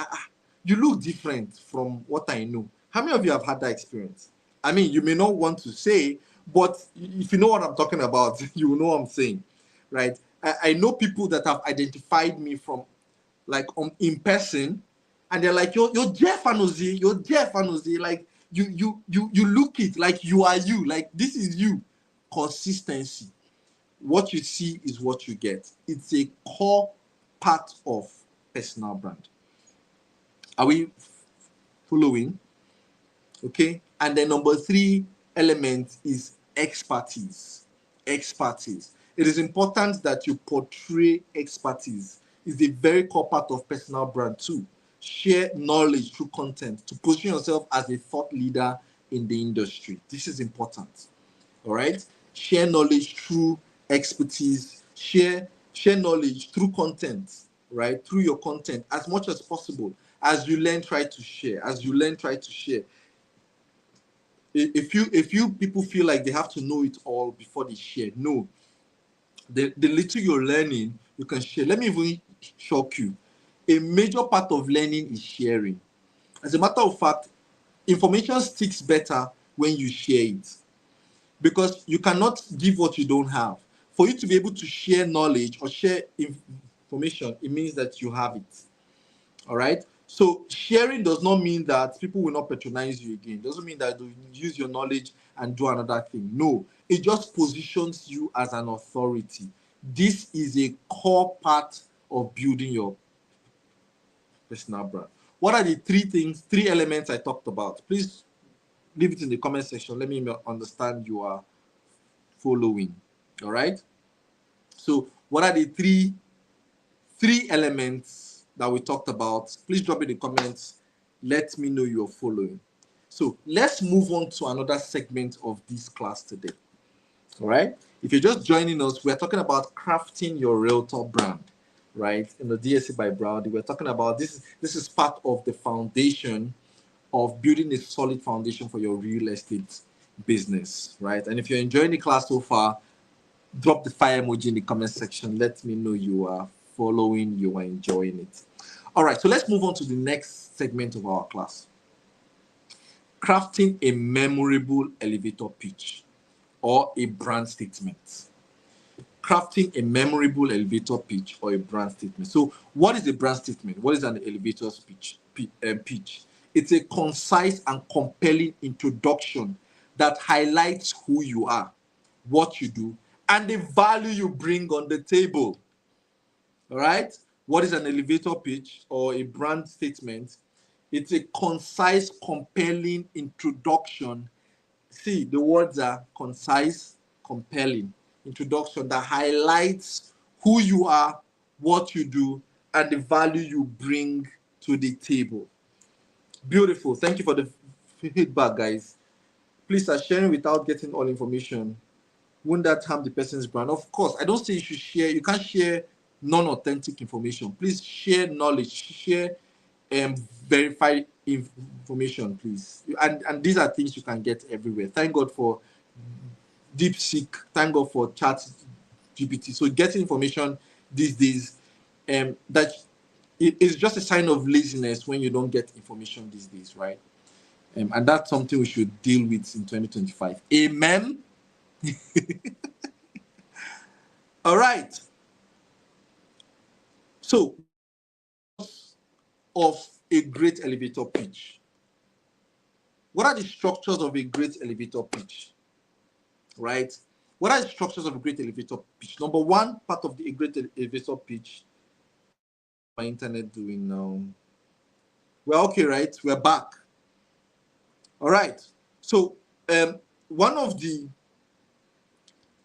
you look different from what I know? How many of you have had that experience? I mean, you may not want to say, but if you know what I'm talking about, you will know what I'm saying, right? I know people that have identified me from like in person, and they're like, you're Jeff Anozie, you're Jeff Anozie, like you look it like you are you, like this is you. Consistency. What you see is what you get. It's a core part of personal brand. Are we following? Okay. And then number 3 element is expertise. Expertise. It is important that you portray expertise. It's a very core part of personal brand too. Share knowledge through content to position yourself as a thought leader in the industry. This is important. All right. Share knowledge through expertise. Share knowledge through content, right? Through your content as much as possible. As you learn, try to share. As you learn, try to share. If you people feel like they have to know it all before they share, no. The little you're learning, you can share. Let me even shock you. A major part of learning is sharing. As a matter of fact, information sticks better when you share it, because you cannot give what you don't have. For you to be able to share knowledge or share information, it means that you have it. All right. So sharing does not mean that people will not patronize you again. It doesn't mean that you use your knowledge and do another thing. No, it just positions you as an authority. This is a core part of building your personal brand. What are the 3 elements I talked about? Please leave it in the comment section. Let me understand you are following. All right. So what are the three elements that we talked about? Please drop in the comments. Let me know you're following. So let's move on to another segment of this class today. All right. If you're just joining us, we're talking about crafting your Realtor brand. right? In the DSC by Braudy, we're talking about this. This is part of the foundation of building a solid foundation for your real estate business, right? And if you're enjoying the class so far, drop the fire emoji in the comment section. Let me know you are following, you are enjoying it. All right, so let's move on to the next segment of our class. Crafting a memorable elevator pitch or a brand statement. Crafting a memorable elevator pitch or a brand statement. So, what is a brand statement? What is an elevator speech? Pitch. It's a concise and compelling introduction that highlights who you are, what you do, and the value you bring on the table. All right. What is an elevator pitch or a brand statement? It's a concise, compelling introduction. See, the words are concise, compelling introduction that highlights who you are, what you do, and the value you bring to the table. Beautiful. Thank you for the feedback, guys. Please start sharing without getting all information. Won't that harm the person's brand? Of course, I don't say you should share. You can't share non-authentic information. Please share knowledge, share verified information, please. And these are things you can get everywhere. Thank God for DeepSeek. Thank God for Chat GPT. So getting information these days, that it is just a sign of laziness when you don't get information these days, right? And that's something we should deal with in 2025. Amen. All right. So, of a great elevator pitch. What are the structures of a great elevator pitch? Right? What are the structures of a great elevator pitch? Number one part of the great elevator pitch. My internet doing now. We're okay, right? We're back. All right. So, one of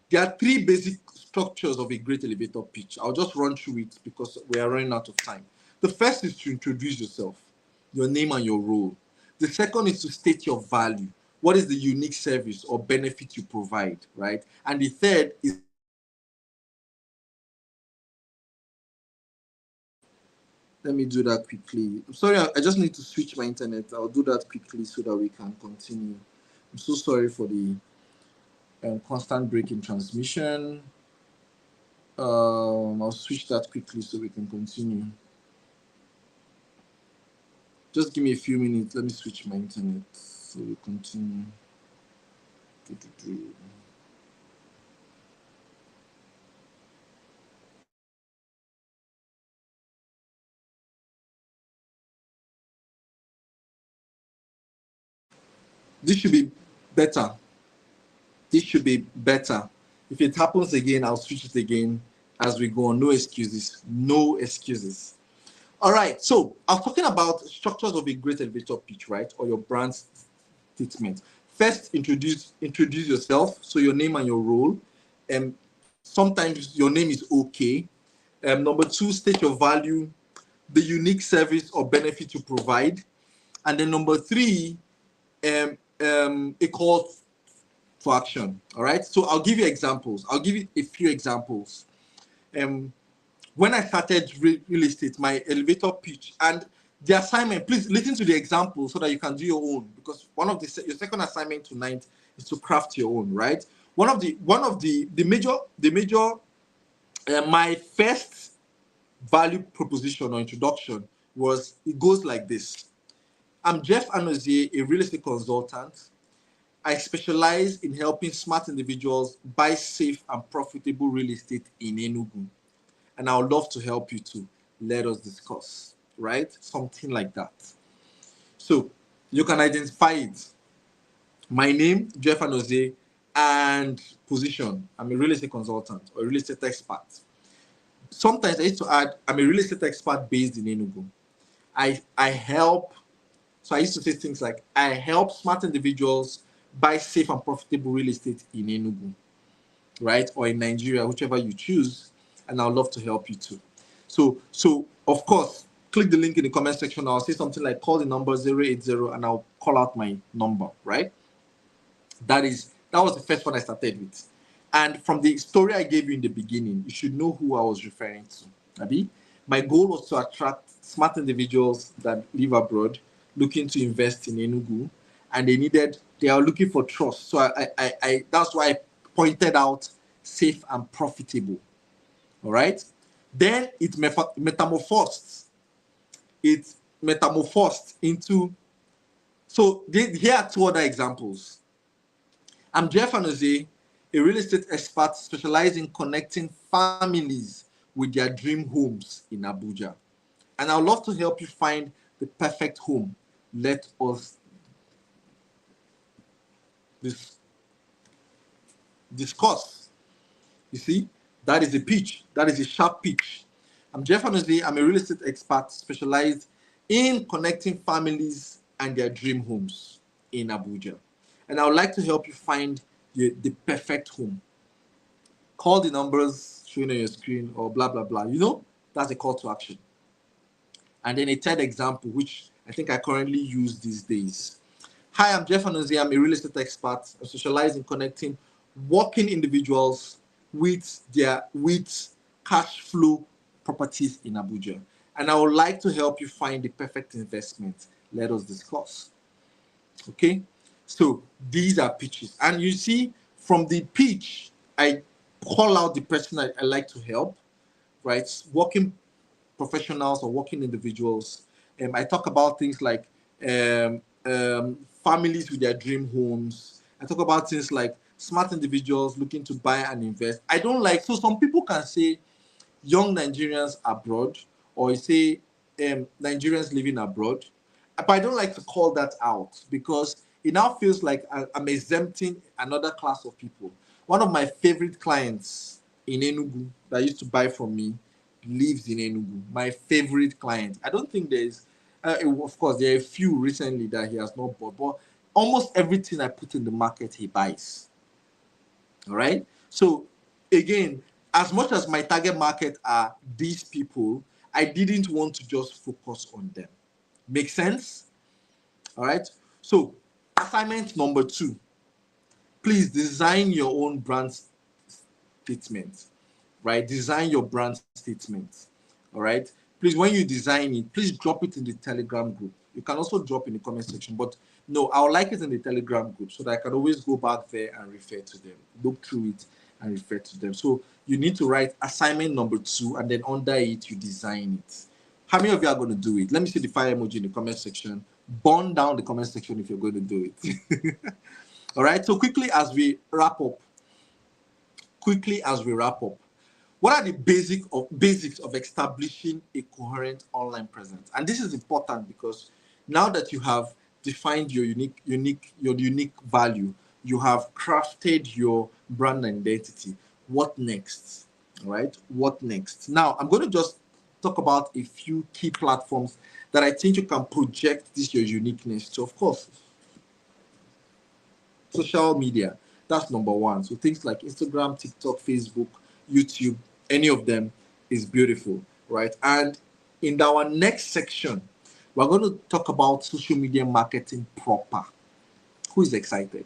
there are three basic structures of a great elevator pitch. I'll just run through it because we are running out of time. The first is to introduce yourself, your name and your role. The second is to state your value. What is the unique service or benefit you provide, right? And the third is, let me do that quickly. I'm sorry, I just need to switch my internet. I'll do that quickly so that we can continue. I'm so sorry for the constant break in transmission. I'll switch that quickly so we can continue. Just give me a few minutes. Let me switch my internet so we continue. This should be better. This should be better. If it happens again, I'll switch it again as we go on. No excuses. No excuses. All right. So I'm talking about structures of a great elevator pitch, right? Or your brand statement. First, introduce yourself. So your name and your role. And sometimes your name is okay. Number two, state your value, the unique service or benefit you provide. And then number three, a call for action. All right. So I'll give you examples. I'll give you a few examples. When I started real estate, my elevator pitch and the assignment, please listen to the example so that you can do your own, because your second assignment tonight is to craft your own, right? One of the major my first value proposition or introduction was, it goes like this. I'm Jeff Anozie, a real estate consultant. I specialize in helping smart individuals buy safe and profitable real estate in Enugu. And I would love to help you too. Let us discuss, right? Something like that. So you can identify it. My name, Jeff Anozie, and position. I'm a real estate consultant or a real estate expert. Sometimes I used to add, I'm a real estate expert based in Enugu. I help, so I used to say things like, I help smart individuals buy safe and profitable real estate in Enugu, right? Or in Nigeria, whichever you choose, and I'd love to help you too. So of course, click the link in the comment section. I'll say something like, call the number 080 and I'll call out my number, right? That was the first one I started with. And from the story I gave you in the beginning, you should know who I was referring to. Abi? My goal was to attract smart individuals that live abroad looking to invest in Enugu, and they are looking for trust. So I that's why I pointed out safe and profitable. All right. Then it metamorphosed. It metamorphosed into. So here are two other examples. I'm Jeff Anozie, a real estate expert specialized in connecting families with their dream homes in Abuja. And I'd love to help you find the perfect home. Let us dis- discuss. You see, that is a pitch. That is a sharp pitch. I'm Jeff Anozie. I'm a real estate expert specialized in connecting families and their dream homes in Abuja. And I would like to help you find the perfect home. Call the numbers showing on your screen or blah, blah, blah. That's a call to action. And then a third example, which I think I currently use these days. Hi, I'm Jeff Anozie. I'm a real estate expert. I specialize in connecting working individuals with cash flow properties in Abuja. And I would like to help you find the perfect investment. Let us discuss. Okay, so these are pitches, and you see from the pitch, I call out the person I like to help, right? Working professionals or working individuals. I talk about things like families with their dream homes. I talk about things like smart individuals looking to buy and invest. I don't like, so some people can say young Nigerians abroad, or you say Nigerians living abroad. But I don't like to call that out because it now feels like I'm exempting another class of people. One of my favorite clients in Enugu that used to buy from me lives in Enugu. My favorite client. I don't think there's, of course, there are a few recently that he has not bought, but almost everything I put in the market, he buys. All right. So again, as much as my target market are these people, I didn't want to just focus on them. Make sense? All right. So assignment number 2, please design your own brand statement, right? Design your brand statement. All right. Please, when you design it, please drop it in the Telegram group. You can also drop in the comment section, but no, I would like it in the Telegram group so that I can always go back there and refer to them, look through it and refer to them. So you need to write assignment number 2, and then under it, you design it. How many of you are going to do it? Let me see the fire emoji in the comment section. Burn down the comment section if you're going to do it. All right. So quickly as we wrap up, what are the basics of establishing a coherent online presence? And this is important because now that you have defined your unique value, you have crafted your brand identity. What next? All right. What next? Now I'm going to just talk about a few key platforms that I think you can project this your uniqueness to. Of course, social media. That's number one. So things like Instagram, TikTok, Facebook, YouTube, any of them is beautiful, right? And in our next section, we're going to talk about social media marketing proper. Who is excited?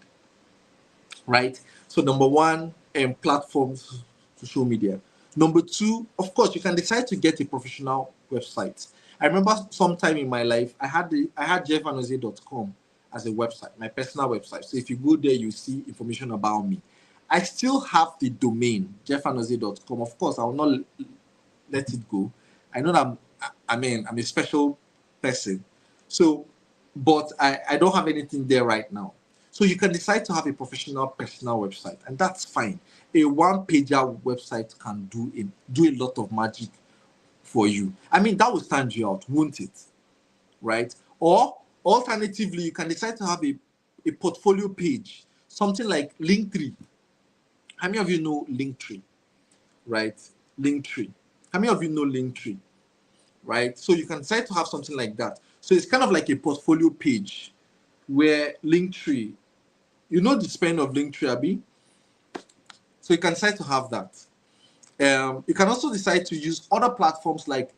Right? So number one, platforms, social media. Number two, of course, you can decide to get a professional website. I remember sometime in my life, I had jeffanozie.com as a website, my personal website. So if you go there, you see information about me. I still have the domain, jeffanozie.com. Of course, I will not let it go. I know that I'm a special person. So, but I don't have anything there right now. So you can decide to have a professional personal website, and that's fine. A one-pager website can do a lot of magic for you. I mean, that will stand you out, won't it? Right? Or alternatively, you can decide to have a portfolio page, something like Linktree. How many of you know Linktree? Right? Linktree. How many of you know Linktree? Right? So you can decide to have something like that. So it's kind of like a portfolio page where Linktree, you know the spend of Linktree, Abby? So you can decide to have that. You can also decide to use other platforms like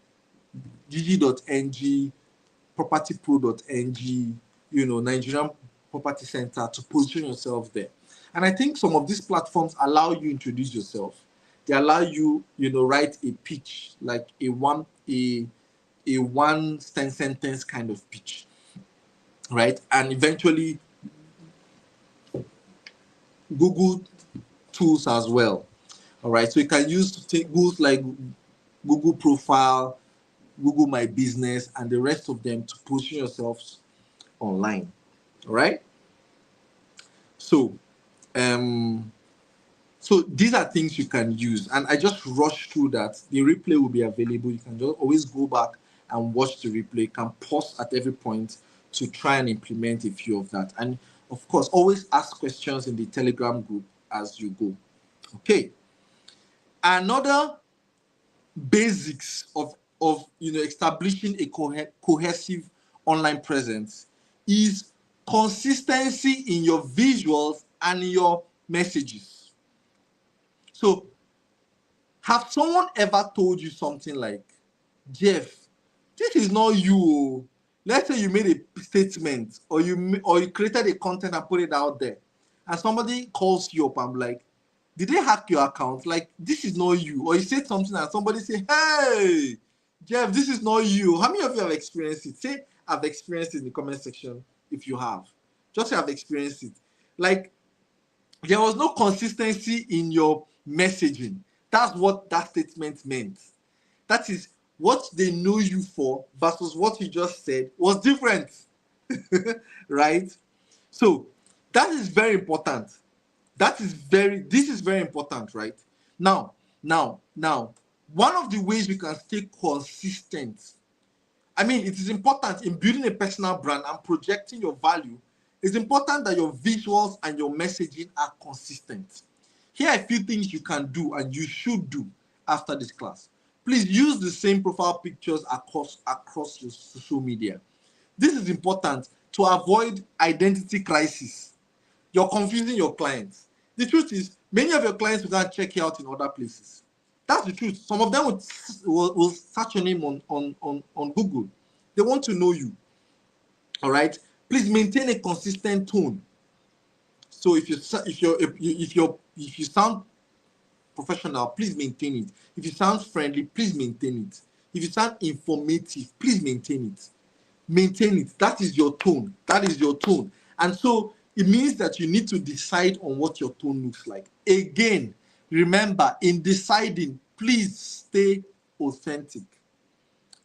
gg.ng, propertypro.ng, Nigerian Property Center to position yourself there. And I think some of these platforms allow you to introduce yourself. They allow you, write a pitch, like a one sentence kind of pitch, right? And eventually Google tools as well. All right. So you can use tools like Google Profile, Google My Business, and the rest of them to position yourselves online. All right. So, so these are things you can use, and I just rushed through that. The replay will be available. You can just always go back and watch the replay. You can pause at every point to try and implement a few of that. And of course, always ask questions in the Telegram group as you go. Okay. Another basics of establishing a cohesive online presence is consistency in your visuals and in your messages. So, have someone ever told you something like, Jeff, this is not you? Let's say you made a statement, or you created a content and put it out there, and somebody calls you up and like, did they hack your account? Like, this is not you. Or you said something and somebody say, hey, Jeff, this is not you. How many of you have experienced it? Say, I've experienced it in the comment section if you have. Just say, I've experienced it. Like, there was no consistency in your messaging. That's what that statement meant. That is what they know you for versus what you just said was different. Right? So that is very important. This is very important, right? Now, one of the ways you can stay consistent, I mean, it is important in building a personal brand and projecting your value. It's important that your visuals and your messaging are consistent. Here are a few things you can do and you should do after this class. Please use the same profile pictures across your social media. This is important to avoid identity crisis. You're confusing your clients. The truth is, many of your clients will go and check you out in other places. That's the truth. Some of them will search your name on Google. They want to know you. All right. Please maintain a consistent tone. So if you sound professional, please maintain it. If you sound friendly, please maintain it. If you sound informative, please maintain it. Maintain it. That is your tone. That is your tone. And so it means that you need to decide on what your tone looks like. Again, remember, in deciding, please stay authentic.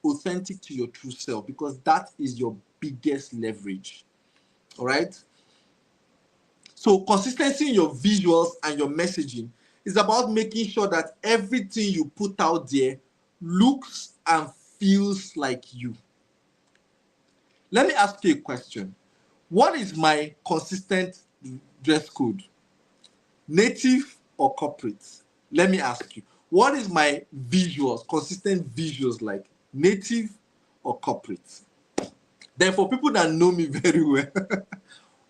Authentic to your true self, because that is your biggest leverage. All right? So consistency in your visuals and your messaging is about making sure that everything you put out there looks and feels like you. Let me ask you a question. What is my consistent dress code? Native or corporate? Let me ask you. What is my visuals, consistent visuals like? Native or corporate? Then for people that know me very well,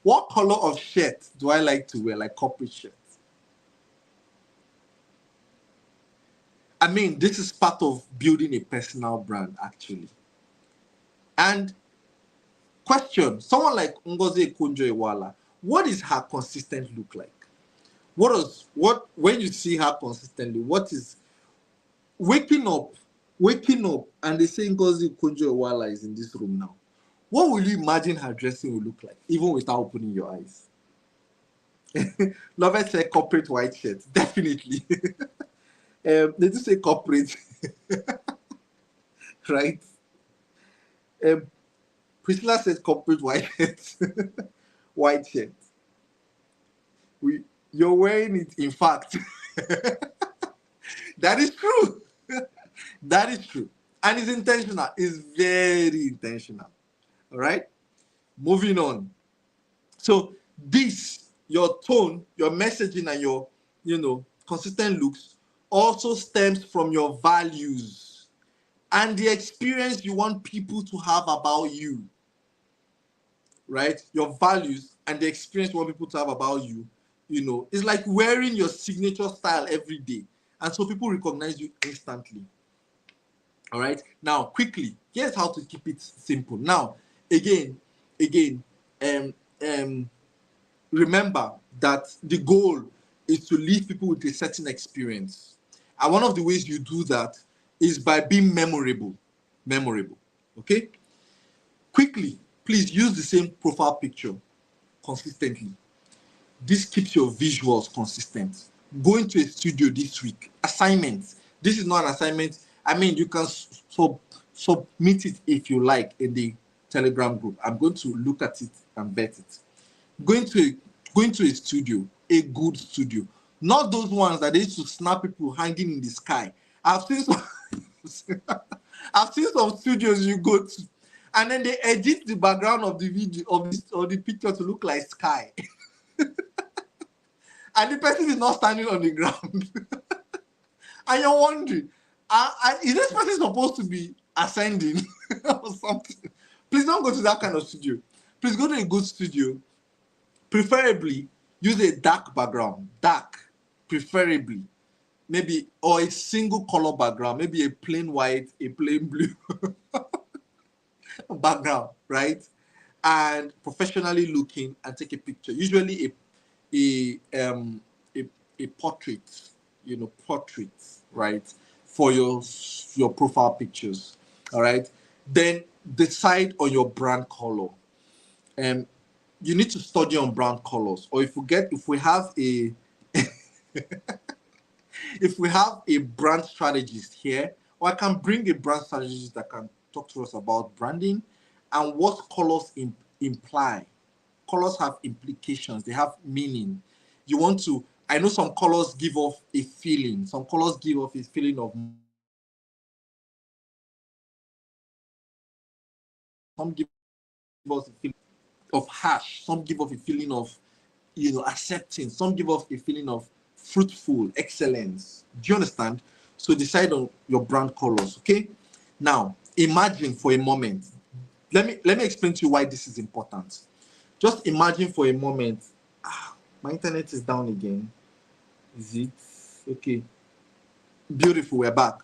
what color of shirt do I like to wear, like corporate shirts? I mean, this is part of building a personal brand, actually. And question, someone like Ngozi Okonjo-Iweala, what does her consistent look like? When you see her consistently, what is waking up, and they say Ngozi Okonjo-Iweala is in this room now. What will you imagine her dressing will look like, even without opening your eyes? Lovett said corporate white shirt, definitely. They do say corporate, right? Priscilla said corporate white shirt. White shirt. You're wearing it, in fact. That is true. That is true. And it's intentional. It's very intentional. All right? Moving on. So this, your tone, your messaging, and your, consistent looks also stems from your values and the experience you want people to have about you. Right? Your values and the experience you want people to have about you, it's like wearing your signature style every day. And so people recognize you instantly. All right. Now, quickly, here's how to keep it simple. Now, again, remember that the goal is to leave people with a certain experience. And one of the ways you do that is by being memorable. Memorable. Okay? Quickly, please use the same profile picture consistently. This keeps your visuals consistent. Go into a studio this week. Assignment. This is not an assignment. I mean, you can submit it if you like in the Telegram group. I'm going to look at it and vet it. Going to a studio, a good studio, not those ones that they used to snap people hanging in the sky. I've seen some I've seen some studios you go to, and then they edit the background of the video of the picture to look like sky. And the person is not standing on the ground. And you're wondering, is this person supposed to be ascending or something? Please don't go to that kind of studio. Please go to a good studio. Preferably, use a dark background. Dark, preferably. Maybe, or a single color background. Maybe a plain white, a plain blue background, right? And professionally looking and take a picture. Usually a portrait, portrait, right? For your profile pictures. All right. Then decide on your brand color. You need to study on brand colors. Or if we have a if we have a brand strategist here, or I can bring a brand strategist that can talk to us about branding and what colors imply. Colors have implications, they have meaning. I know some colors give off a feeling. Some colors give off a feeling of, some give us a feeling of harsh, some give off a feeling of, accepting, some give off a feeling of fruitful, excellence. Do you understand? So decide on your brand colors, okay? Now, imagine for a moment. Let me explain to you why this is important. Just imagine for a moment. My internet is down again. Is it? Okay. Beautiful, we're back.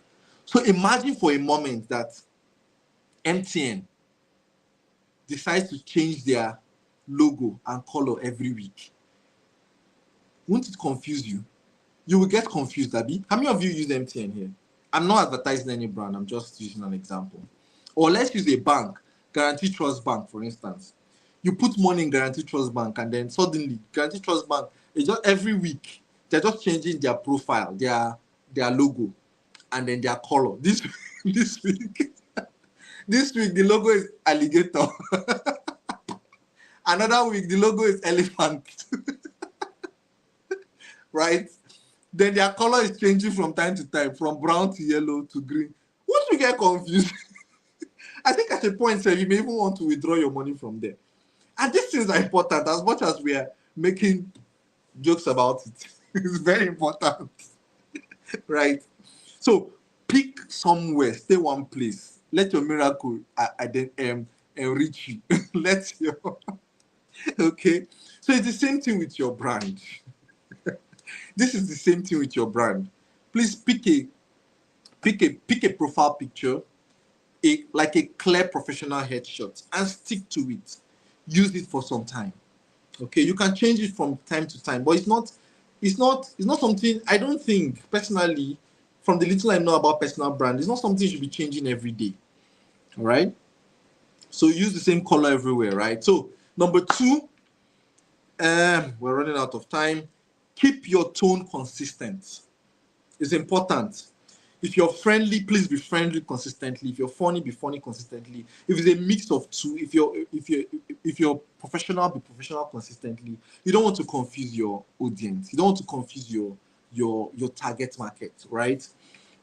So imagine for a moment that MTN decides to change their logo and color every week. Won't it confuse you? You will get confused, Abby. How many of you use MTN here? I'm not advertising any brand. I'm just using an example. Or let's use a bank, Guarantee Trust Bank, for instance. You put money in Guarantee Trust Bank, and then suddenly Guarantee Trust Bank is just every week they're just changing their profile, their logo, and then their color. This this week, this week the logo is alligator. Another week the logo is elephant. Right? Then their color is changing from time to time, from brown to yellow to green. Once you get confused, I think at a point, sir, you may even want to withdraw your money from there. And these things are important as much as we are making jokes about it. It's very important, right? So pick somewhere, stay one place. Let your miracle enrich you. Let your okay. So it's the same thing with your brand. This is the same thing with your brand. Please pick a profile picture, like a clear professional headshot, and stick to it. Use it for some time. Okay, you can change it from time to time, but it's not something, I don't think personally, from the little I know about personal brand, it's not something you should be changing every day. All right. So use the same color everywhere, right? So number 2, we're running out of time. Keep your tone consistent. It's important. If you're friendly, please be friendly consistently. If you're funny, be funny consistently. If it's a mix of two, if you're professional, be professional consistently. You don't want to confuse your audience. You don't want to confuse your target market, right?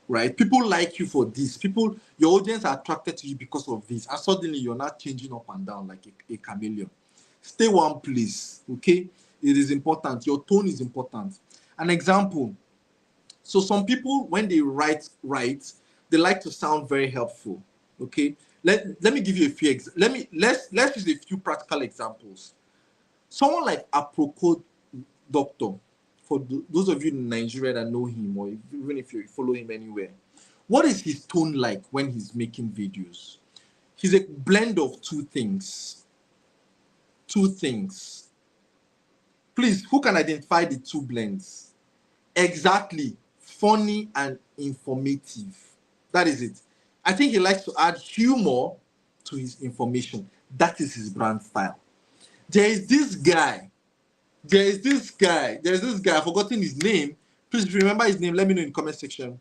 Right? People like you for this. Your audience are attracted to you because of this, and suddenly you're not changing up and down like a chameleon. Stay one place, okay? It is important. Your tone is important. An example. So some people, when they write, they like to sound very helpful. Okay. Let me give you a few. Let's use a few practical examples. Someone like Aproko Doctor, for those of you in Nigeria that know him, or even if you follow him anywhere, what is his tone like when he's making videos? He's a blend of two things. Two things. Please, who can identify the two blends? Exactly. funny and informative. That is it. I think he likes to add humor to his information. That is his brand style. There is this guy. There's this guy. I've forgotten his name. Please remember his name. Let me know in the comment section.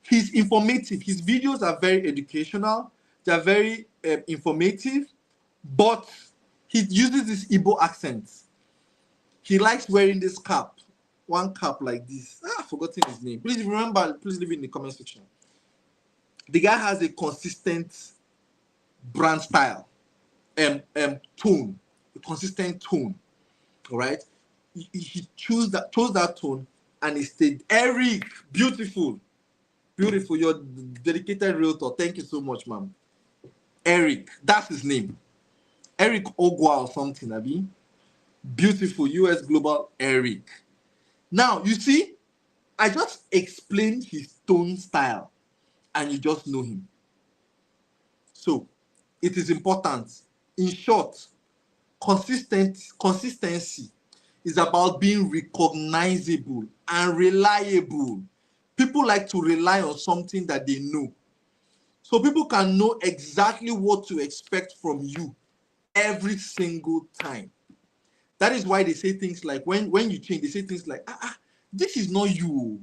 He's informative. His videos are very educational. They are very informative, but he uses this Igbo accent. He likes wearing this cap, one cap like this. I've forgotten his name. Please remember. Please leave it in the comment section. The guy has a consistent brand style, tone, a consistent tone. All right, he chose that tone, and he stayed. Eric, beautiful. You're dedicated realtor. Thank you so much, ma'am. Eric, that's his name. Eric Ogwa or something, Abi. Beautiful US Global Eric. Now you see, I just explained his tone style, and you just know him. So it is important. In short, consistency is about being recognizable and reliable. People like to rely on something that they know. So people can know exactly what to expect from you every single time. That is why they say things like, when you change, they say things like, this is not you.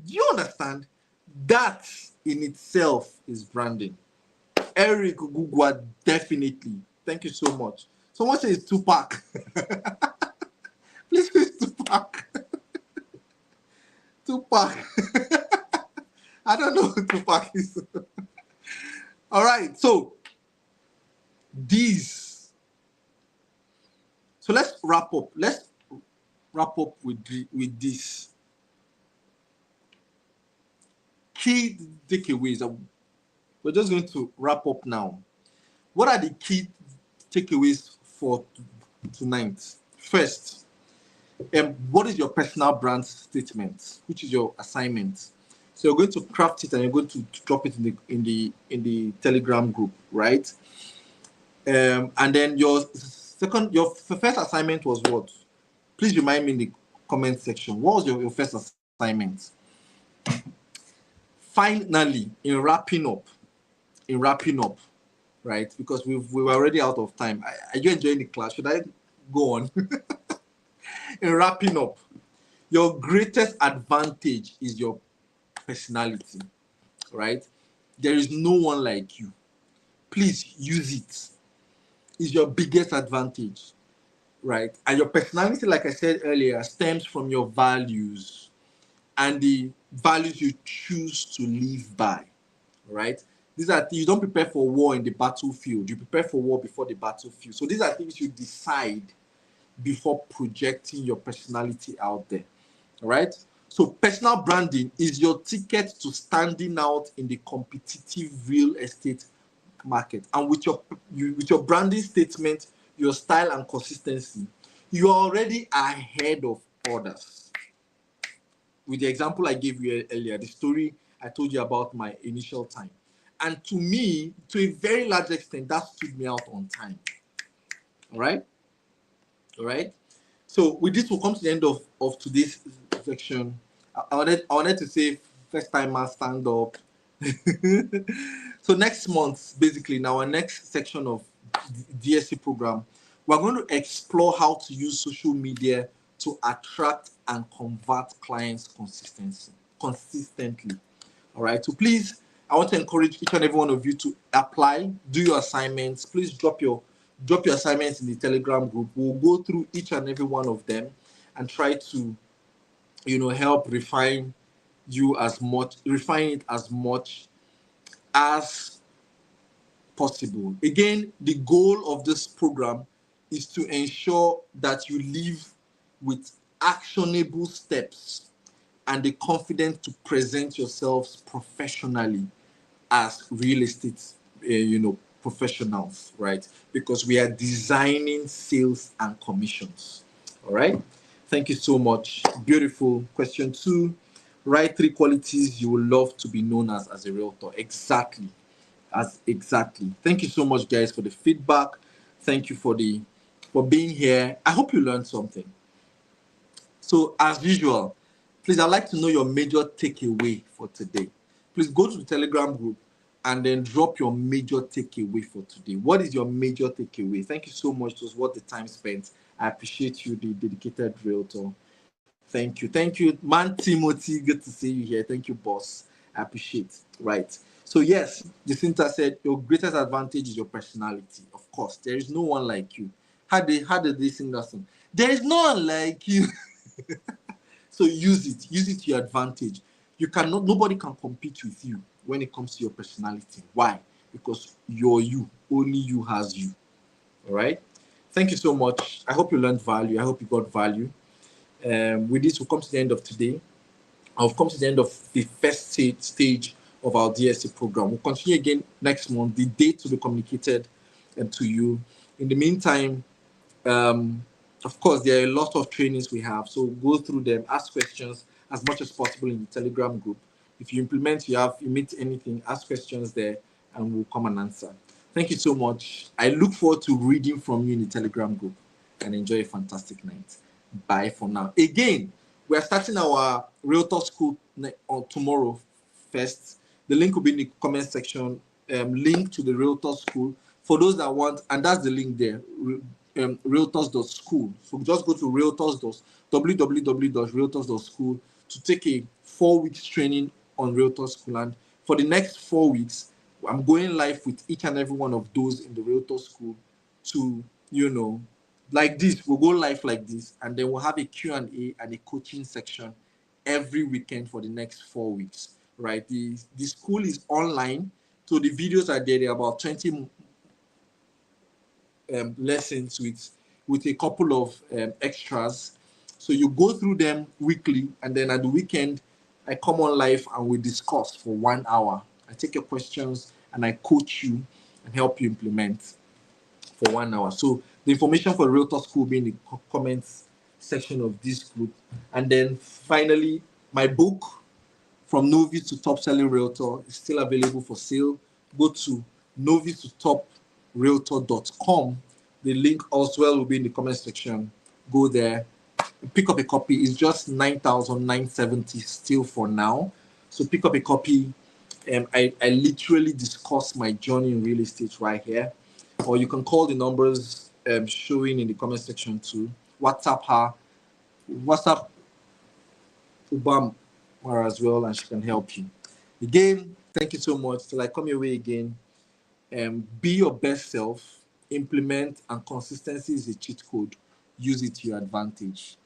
Do you understand? That in itself is branding. Eric Gugwa, definitely. Thank you so much. Someone says Tupac. Please say Tupac. Tupac. I don't know who Tupac is. All right, so let's wrap up. Let's wrap up with this key takeaways. We're just going to wrap up now. What are the key takeaways for tonight? First, what is your personal brand statement? Which is your assignment? So you're going to craft it and you're going to drop it in the Telegram group, right? And then your first assignment was what? Please remind me in the comment section. What was your first assignment? Finally, in wrapping up, right? Because we were already out of time. Are you enjoying the class? Should I go on? In wrapping up, your greatest advantage is your personality, right? There is no one like you. Please use it. It's your biggest advantage, right? And your personality, like I said earlier, stems from your values and the values you choose to live by, right? These are things. You don't prepare for war in the battlefield. You prepare for war before the battlefield. So these are things you decide before projecting your personality out there, all right? So personal branding is your ticket to standing out in the competitive real estate market. And with your branding statement, your style and consistency, you are already ahead of others. With the example I gave you earlier, the story I told you about my initial time. And to me, to a very large extent, that stood me out on time. All right? So with this, we'll come to the end of today's section. I wanted to say first timer stand up. So next month, basically, in our next section of DSC program, we're going to explore how to use social media to attract and convert clients consistently. All right. So please, I want to encourage each and every one of you to apply, do your assignments. Please drop your assignments in the Telegram group. We'll go through each and every one of them and try to, help refine it as much as possible. Again, the goal of this program is to ensure that you live with actionable steps and the confidence to present yourselves professionally as real estate, professionals, right? Because we are designing sales and commissions. All right. Thank you so much. Beautiful. Question 2. Write 3 qualities you would love to be known as a realtor. Exactly. Thank you so much, guys, for the feedback. Thank you for being here. I hope you learned something. So as usual, Please, I'd like to know your major takeaway for today. Please go to the Telegram group and then drop your major takeaway for today. What is your major takeaway? Thank you so much. It was worth the time spent. I appreciate you, the dedicated realtor. Thank you. Thank you, man Timothy. Good to see you here. Thank you, boss. I appreciate. Right. So, yes, Jacinta said your greatest advantage is your personality. Of course, there is no one like you. How did they sing that song? There is no one like you. So use it to your advantage. Nobody can compete with you when it comes to your personality. Why? Because you're you. Only you has you. All right. Thank you so much. I hope you learned value. I hope you got value. With this, we'll come to the end of today. I've come to the end of the first stage of our DSC program. We'll continue again next month. The date will be communicated to you. In the meantime, of course, there are a lot of trainings we have, so go through them, ask questions as much as possible in the Telegram group. If you implement, you meet anything, ask questions there, and we'll come and answer. Thank you so much. I look forward to reading from you in the Telegram group, and enjoy a fantastic night. Bye for now. Again, we are starting our Realtor School on tomorrow first. The link will be in the comment section. Link to the Realtor School for those that want, and that's the link there. Realtors.school. So just go to www.realtors.school to take a 4 weeks training on Realtor School. And for the next 4 weeks, I'm going live with each and every one of those in the Realtor School to, like this. We'll go live like this, and then we'll have a Q&A and a coaching section every weekend for the next 4 weeks, right? The school is online, so the videos are there. They're about 20 lessons with a couple of extras. So you go through them weekly, and then at the weekend, I come on live and we discuss for 1 hour. I take your questions and I coach you and help you implement for 1 hour. So the information for Realtor School will be in the comments section of this group. And then finally, my book, From Novice to Top Selling Realtor, is still available for sale. Go to novice to top realtor.com. The link as well will be in the comment section. Go there, pick up a copy. It's just 9,970 still for now. So pick up a copy. I literally discuss my journey in real estate right here. Or you can call the numbers showing in the comment section too. WhatsApp Ubam as well, and she can help you. Again, thank you so much. Till I come your way again, be your best self, implement, and consistency is a cheat code. Use it to your advantage.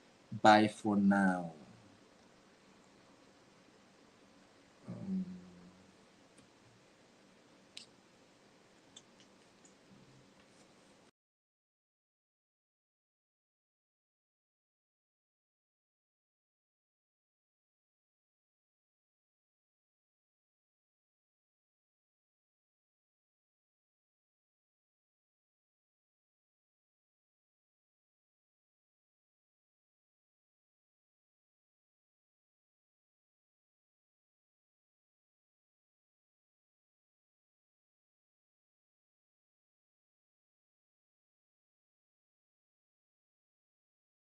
Bye for now.